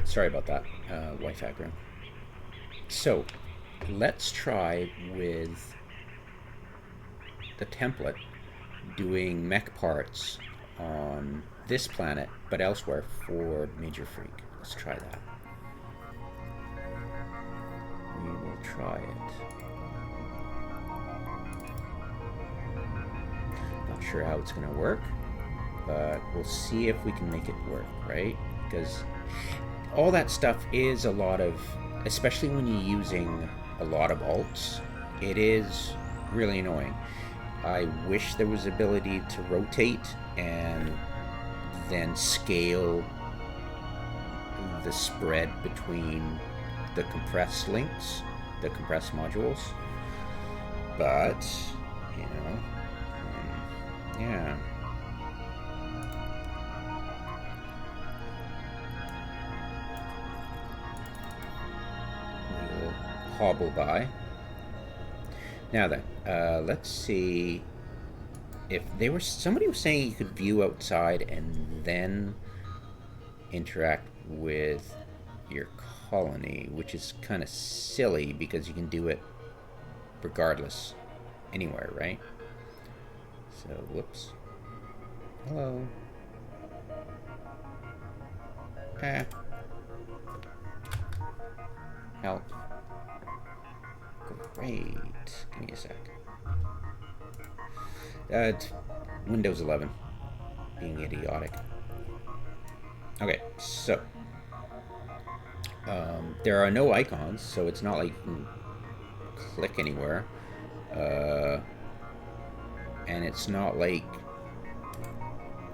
Alright, sorry about that, Wi-Fi room. So, let's try with the template doing mech parts on this planet, but elsewhere for Major Freak. Let's try that. We will try it. Not sure how it's going to work, but we'll see if we can make it work, right? Because all that stuff is a lot of, especially when you're using a lot of alts, it is really annoying. I wish there was ability to rotate and then scale the spread between the compressed links, the compressed modules, but, you know, yeah. We'll hobble by. Now then, let's see if somebody was saying you could view outside and then interact with your colony, which is kind of silly because you can do it regardless anywhere, right? So, whoops. Hello. Help. Great. Give me a sec. Windows 11. Being idiotic. Okay, so. There are no icons, so it's not like you can click anywhere. And it's not like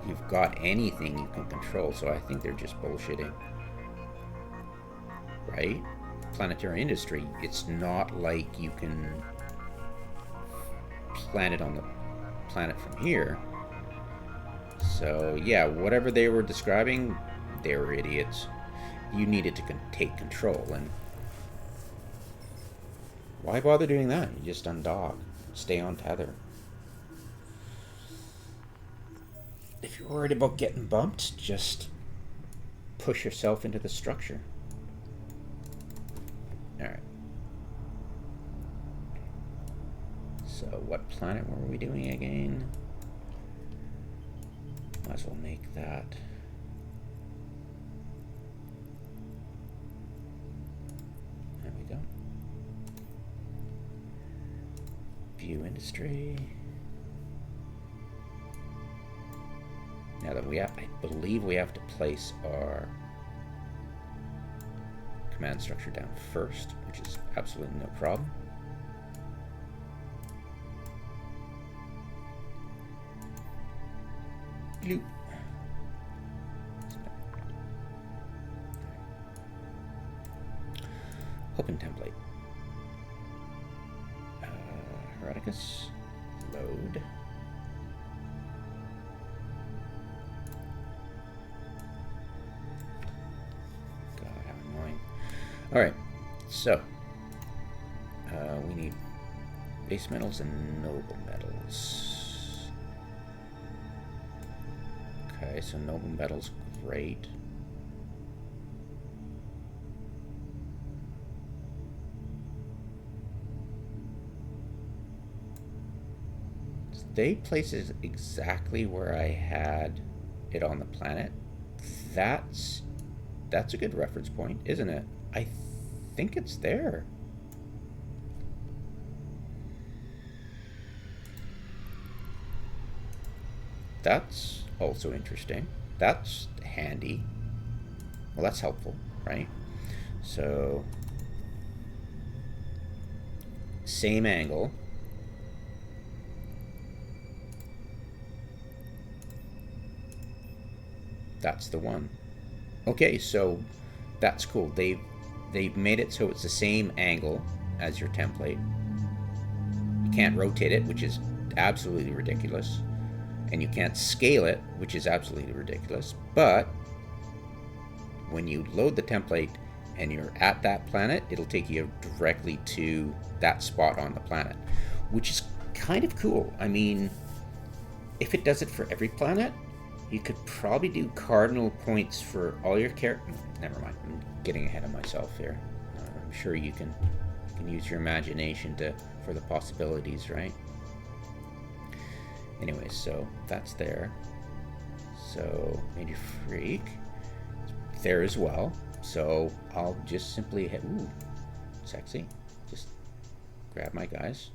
you've got anything you can control, so I think they're just bullshitting. Right? Planetary Industry, it's not like you can plan it on the planet from here. So yeah, whatever they were describing, they were idiots. You needed to take control, and why bother doing that? You just undock, stay on tether. If you're worried about getting bumped, just push yourself into the structure. Alright. So what planet were we doing again? Might as well make that. There we go. View industry. Now that I believe we have to place our command structure down first, which is absolutely no problem. Bloop. Open template. Heroticus. Load. Alright, so we need base metals and noble metals. Okay, so noble metals, great. They place it exactly where I had it on the planet. That's a good reference point, isn't it? I think it's there. That's also interesting. That's handy. Well, that's helpful, right? So, same angle. That's the one. Okay, so that's cool. They've made it so it's the same angle as your template. You can't rotate it, which is absolutely ridiculous. And you can't scale it, which is absolutely ridiculous. But when you load the template and you're at that planet, it'll take you directly to that spot on the planet, which is kind of cool. I mean, if it does it for every planet, You could probably do cardinal points for all your characters. Never mind. I'm getting ahead of myself here. I'm sure you can use your imagination for the possibilities, right? Anyway, so that's there. So Major Freak there as well. So I'll just simply hit. Ooh, sexy. Just grab my guys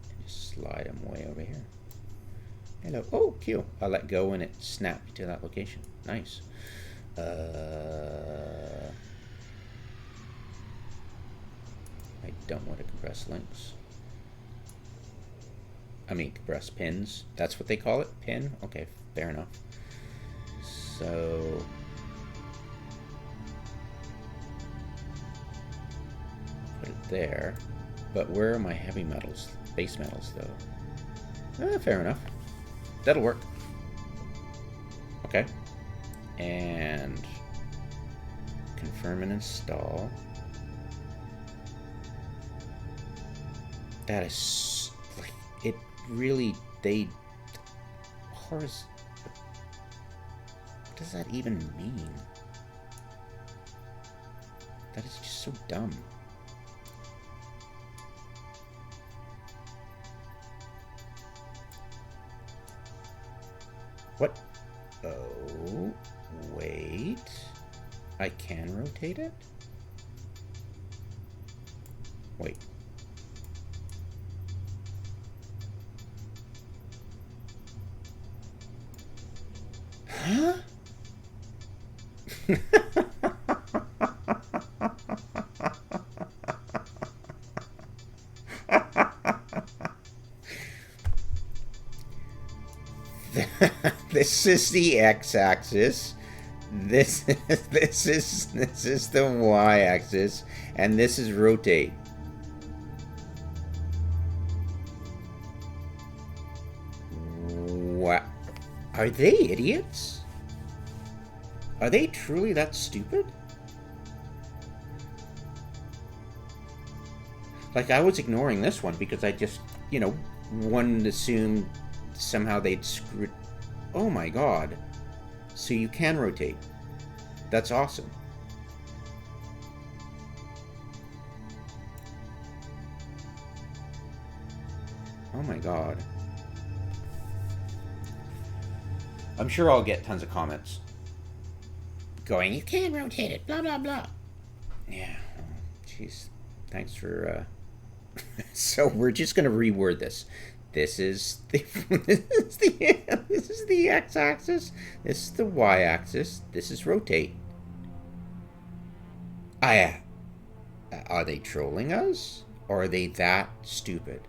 and just slide them way over here. Hello. Oh, cute. I'll let go and it snapped to that location. Nice. I don't want to compress links. I mean, compress pins. That's what they call it? Pin? Okay, fair enough. So... put it there. But where are my heavy metals? Base metals, though. Fair enough. That'll work. Okay. And... confirm and install. That is... like, it really... they... horse... what does that even mean? That is just so dumb. What? Oh, wait. I can rotate it? Wait. Huh? This is the x-axis. This is the y-axis, and this is rotate. What? Are they idiots? Are they truly that stupid? Like, I was ignoring this one because I just, you know, one assumed somehow they'd screwed. Oh my god. So you can rotate. That's awesome. Oh my god. I'm sure I'll get tons of comments going, you can rotate it, blah blah blah. Yeah, jeez. Thanks for so we're just gonna reword this. This is the this is the x-axis. This is the y-axis. This is rotate. Are they trolling us, or are they that stupid?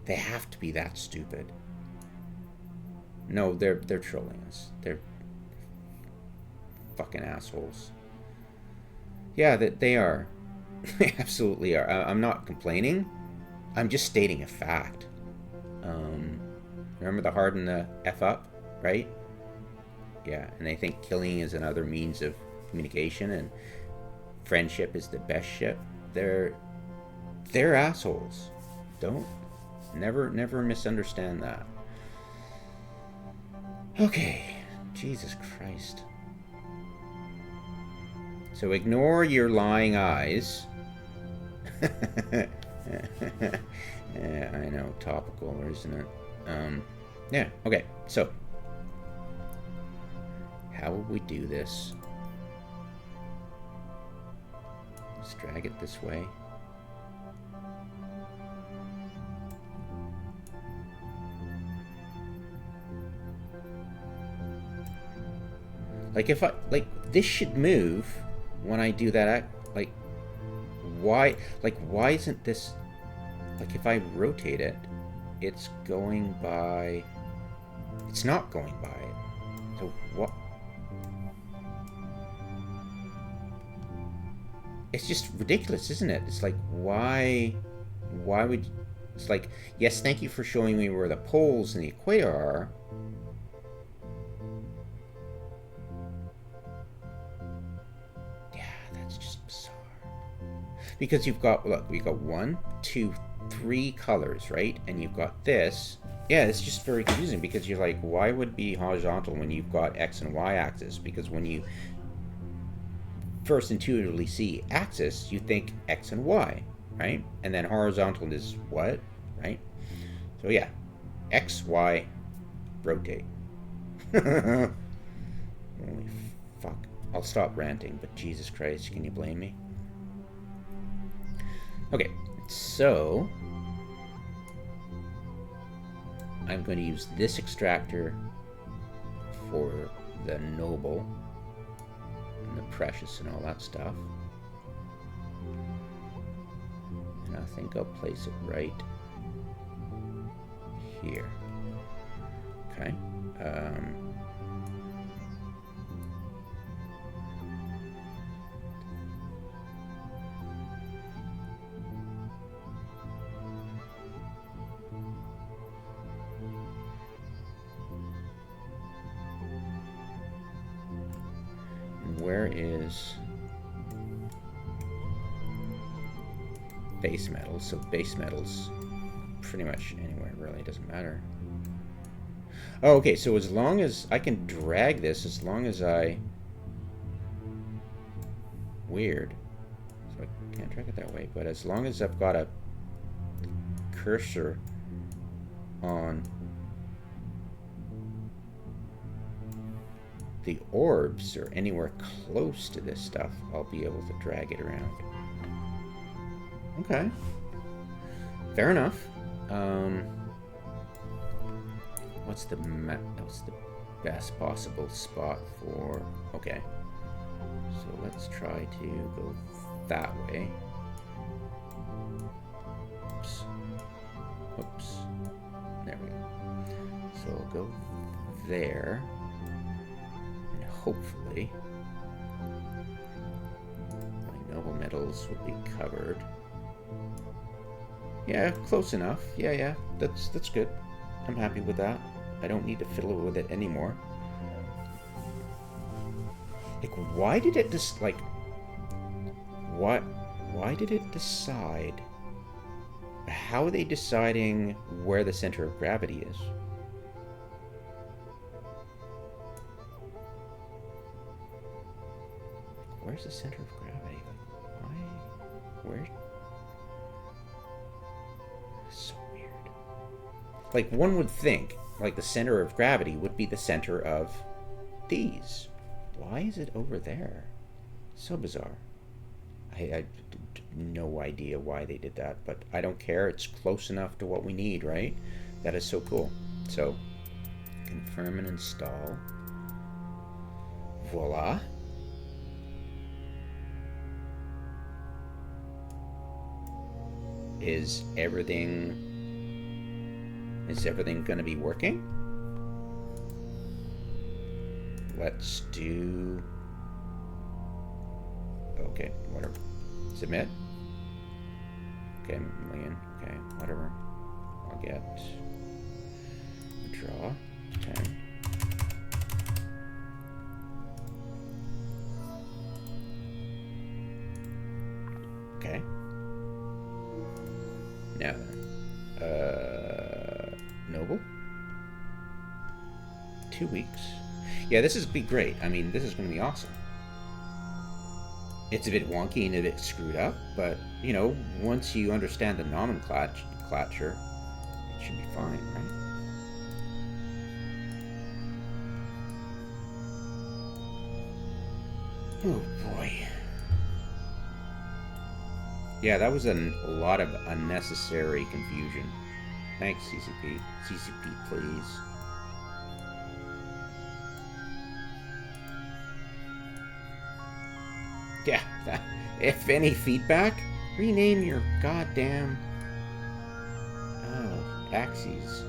They have to be that stupid. No, they're trolling us. They're fucking assholes. Yeah, they are. They absolutely are. I'm not complaining. I'm just stating a fact. Remember the harden the F up, right? Yeah, and they think killing is another means of communication and friendship is the best ship. They're assholes. Never misunderstand that. Okay, Jesus Christ. So ignore your lying eyes. Yeah, I know, topical, isn't it? Yeah, okay, so how will we do this? Let's drag it this way. Like, if I, like, this should move when I do that, like, why isn't this, like, if I rotate it, it's going by, it's not going by it. So what? It's just ridiculous, isn't it? It's like, why would, it's like, yes, thank you for showing me where the poles and the equator are. Yeah, that's just bizarre. Because you've got, look, we've got 1, 2, 3 colors, right? And you've got this, Yeah, it's just very confusing because you're like, why would it be horizontal when you've got X and Y axis? Because when you first intuitively see axis, you think X and Y, right? And then horizontal is what, right? So yeah, X, Y, rotate. Holy fuck. I'll stop ranting, but Jesus Christ, can you blame me? Okay, so I'm going to use this extractor for the noble and the precious and all that stuff. And I think I'll place it right here. Okay. Where is base metals? So base metals pretty much anywhere, really, doesn't matter. Oh, okay, so as long as I can drag this, as long as I... Weird. So I can't drag it that way, but as long as I've got a cursor on the orbs or anywhere close to this stuff, I'll be able to drag it around. Okay. Fair enough. What's the best possible spot for... Okay. So let's try to go that way. Oops. Oops. There we go. So we'll go there. And hopefully my noble metals will be covered. Yeah, close enough. Yeah, that's good. I'm happy with that. I don't need to fiddle with it anymore. Like, why did it just, like... Why did it decide... How are they deciding where the center of gravity is? Where's the center of gravity? Like, why? Where? So weird. Like, one would think, like, the center of gravity would be the center of these. Why is it over there? So bizarre. I no idea why they did that, but I don't care. It's close enough to what we need, right? That is so cool. So, confirm and install. Voila. Is everything going to be working? Let's do... Okay, whatever. Submit. Okay, million. Okay, whatever. I'll get... Draw. 10. Okay. Now then. Noble? 2 weeks. Yeah, this is be great. I mean, this is going to be awesome. It's a bit wonky and a bit screwed up, but, you know, once you understand the nomenclature, it should be fine, right? Oh, boy. Yeah, that was a lot of unnecessary confusion. Thanks, CCP. CCP, please. Yeah, if any feedback, rename your goddamn axes.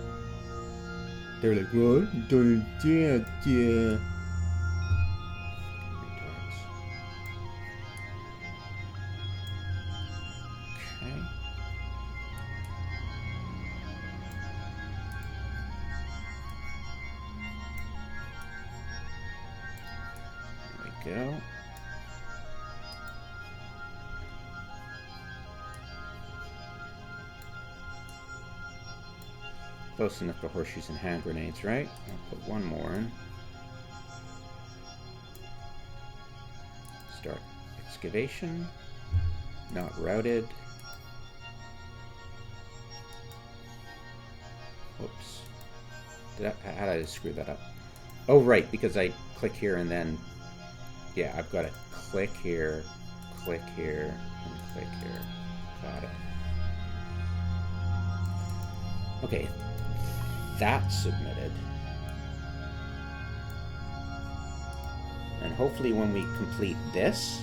They're like, what? Yeah. Okay. There we go. Close enough to horseshoes and hand grenades, right? I'll put one more in. Start excavation. Not routed. Whoops. How did I screw that up? Oh, right, because I click here and then... Yeah, I've got to click here, and click here. Got it. Okay, that's submitted. And hopefully when we complete this,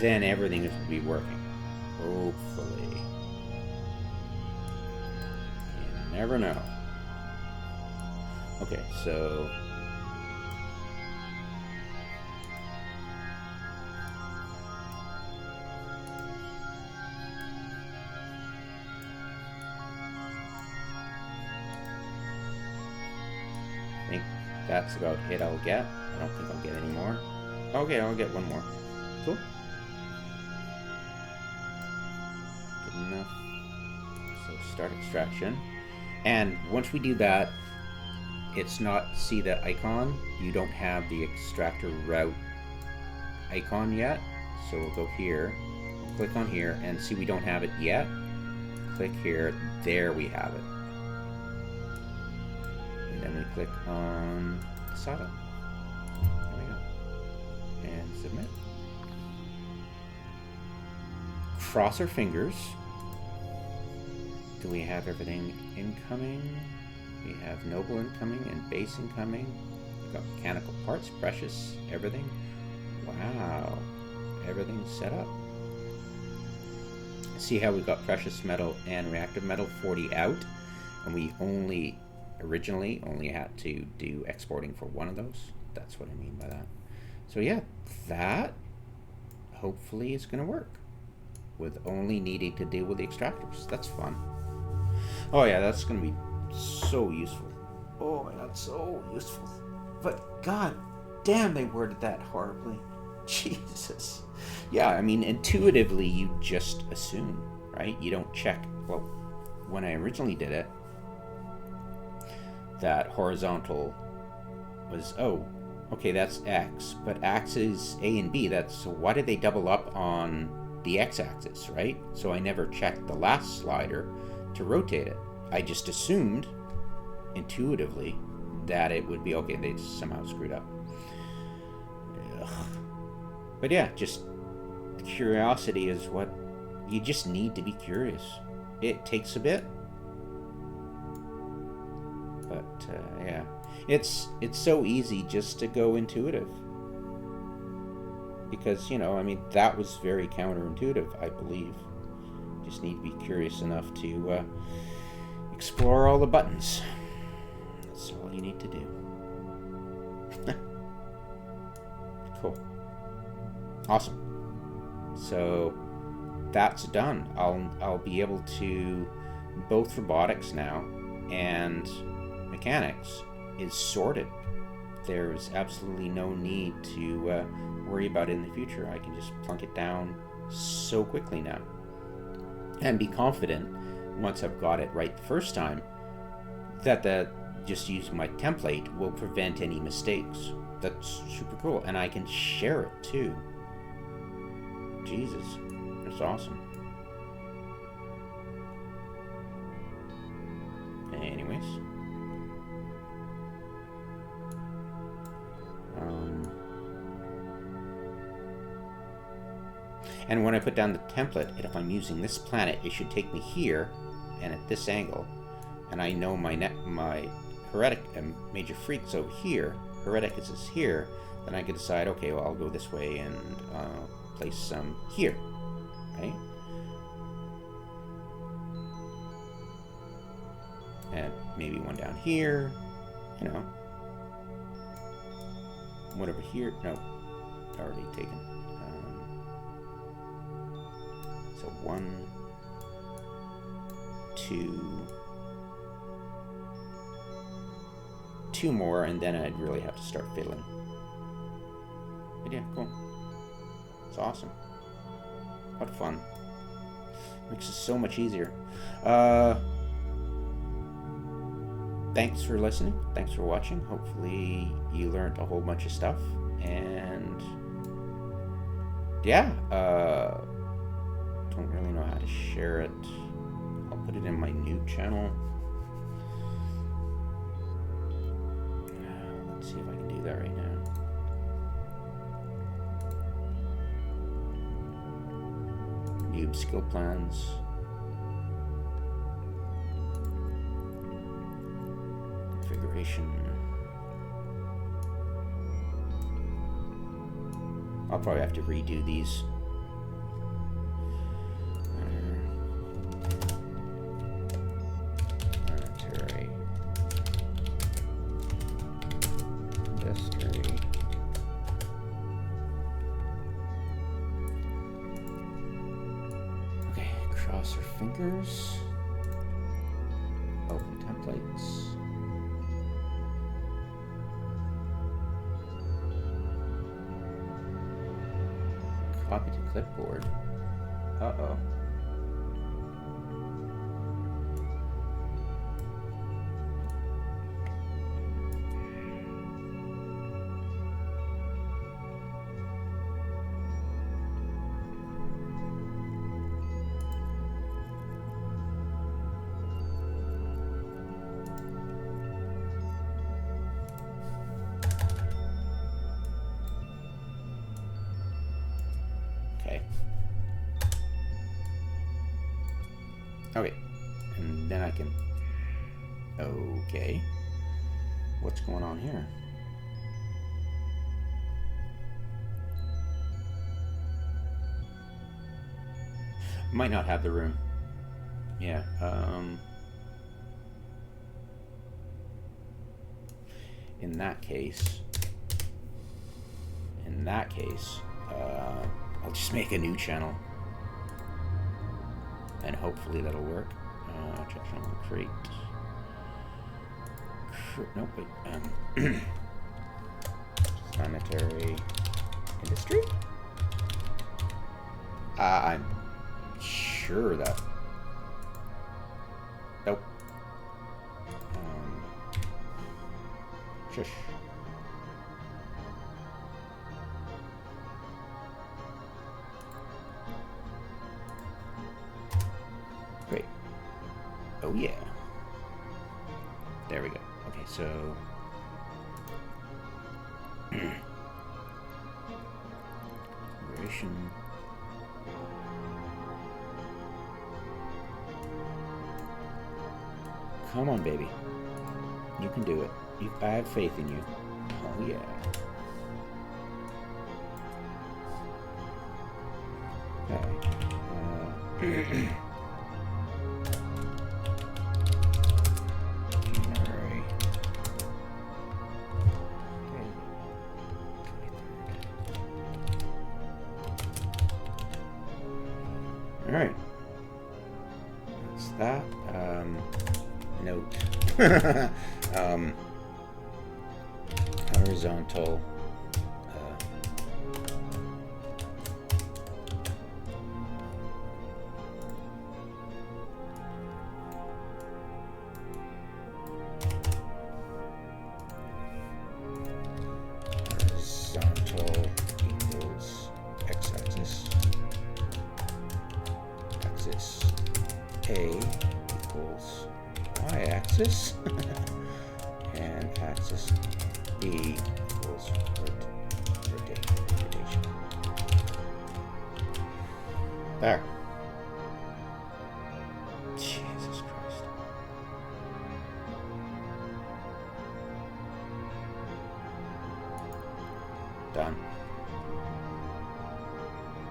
then everything will be working. Hopefully. You never know. Okay, so... I think that's about it I'll get. I don't think I'll get any more. Okay, I'll get one more. Cool. Good enough. So start extraction. And once we do that, it's not, see the icon? You don't have the extractor route icon yet. So we'll go here, click on here, and see we don't have it yet. Click here, there we have it. And then we click on SATA. There we go. And submit. Cross our fingers. Do we have everything incoming? We have noble incoming and base incoming. We've got mechanical parts, precious, everything. Wow. Everything's set up. See how we got precious metal and reactive metal 40 out, and we originally only had to do exporting for one of those. That's what I mean by that. So yeah, that hopefully is going to work with only needing to deal with the extractors. That's fun. Oh yeah, that's going to be so useful. Oh my god, so useful. But god damn, they worded that horribly. Jesus. Yeah, I mean, intuitively you just assume, right? You don't check. Well, when I originally did it, that horizontal was, oh, okay, that's X, but X is A and B. So why did they double up on the X-axis, right? So I never checked the last slider to rotate it. I just assumed intuitively that it would be okay. They somehow screwed up. Ugh. But yeah, just curiosity is what you just need to be curious. It takes a bit. But yeah, it's so easy just to go intuitive, because, you know, I mean, that was very counterintuitive, I believe. Just need to be curious enough to explore all the buttons. That's all you need to do. Cool. Awesome. So that's done. I'll be able to, both robotics now and mechanics is sorted. There's absolutely no need to worry about it in the future. I can just plunk it down so quickly now and be confident, once I've got it right the first time, that just using my template will prevent any mistakes. That's super cool. And I can share it too. Jesus, that's awesome. Anyways. And when I put down the template, if I'm using this planet, it should take me here and at this angle. And I know my heretic and major freaks over here. Heretic is here. Then I can decide, okay, well, I'll go this way and place some here, right? And maybe one down here, you know. One over here, no, already taken. So 1, 2, 2 more, and then I'd really have to start fiddling. But yeah, cool. It's awesome. What fun. Makes it so much easier. thanks for listening. Thanks for watching. Hopefully you learned a whole bunch of stuff. And yeah, don't really know how to share it. I'll put it in my new channel. Let's see if I can do that right now. Noob skill plans. Configuration. I'll probably have to redo these. Planetary Industry. Okay, cross our fingers. Open templates. Copy to clipboard. Uh-oh. Okay. Okay. And then I can... Okay. What's going on here? Might not have the room. Yeah. In that case, I'll just make a new channel, and hopefully that'll work. Check channel create. Nope. Wait. Planetary Industry. I'm sure that. Nope. Shush. Great. Oh yeah. There we go. Okay, so configuration. Come on, baby. You can do it. I have faith in you. Oh yeah. Okay. January. All right. That's that. Note. Horizontal. Horizontal equals x-axis. Axis A equals y-axis. And axis B equals rotation. There. Jesus Christ. Done.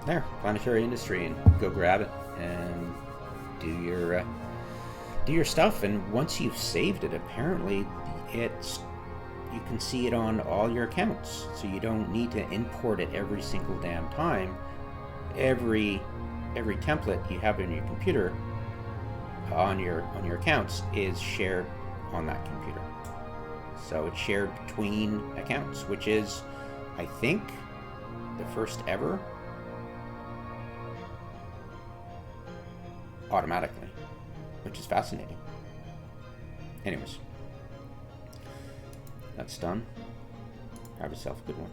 There, Planetary Industry, and go grab it and do your stuff. And once you've saved it, apparently you can see it on all your accounts, so you don't need to import it every single damn time. Every template you have in your computer on your accounts is shared on that computer. So it's shared between accounts, which is, I think, the first ever automatically, which is fascinating. Anyways, That's done. Have yourself a good one.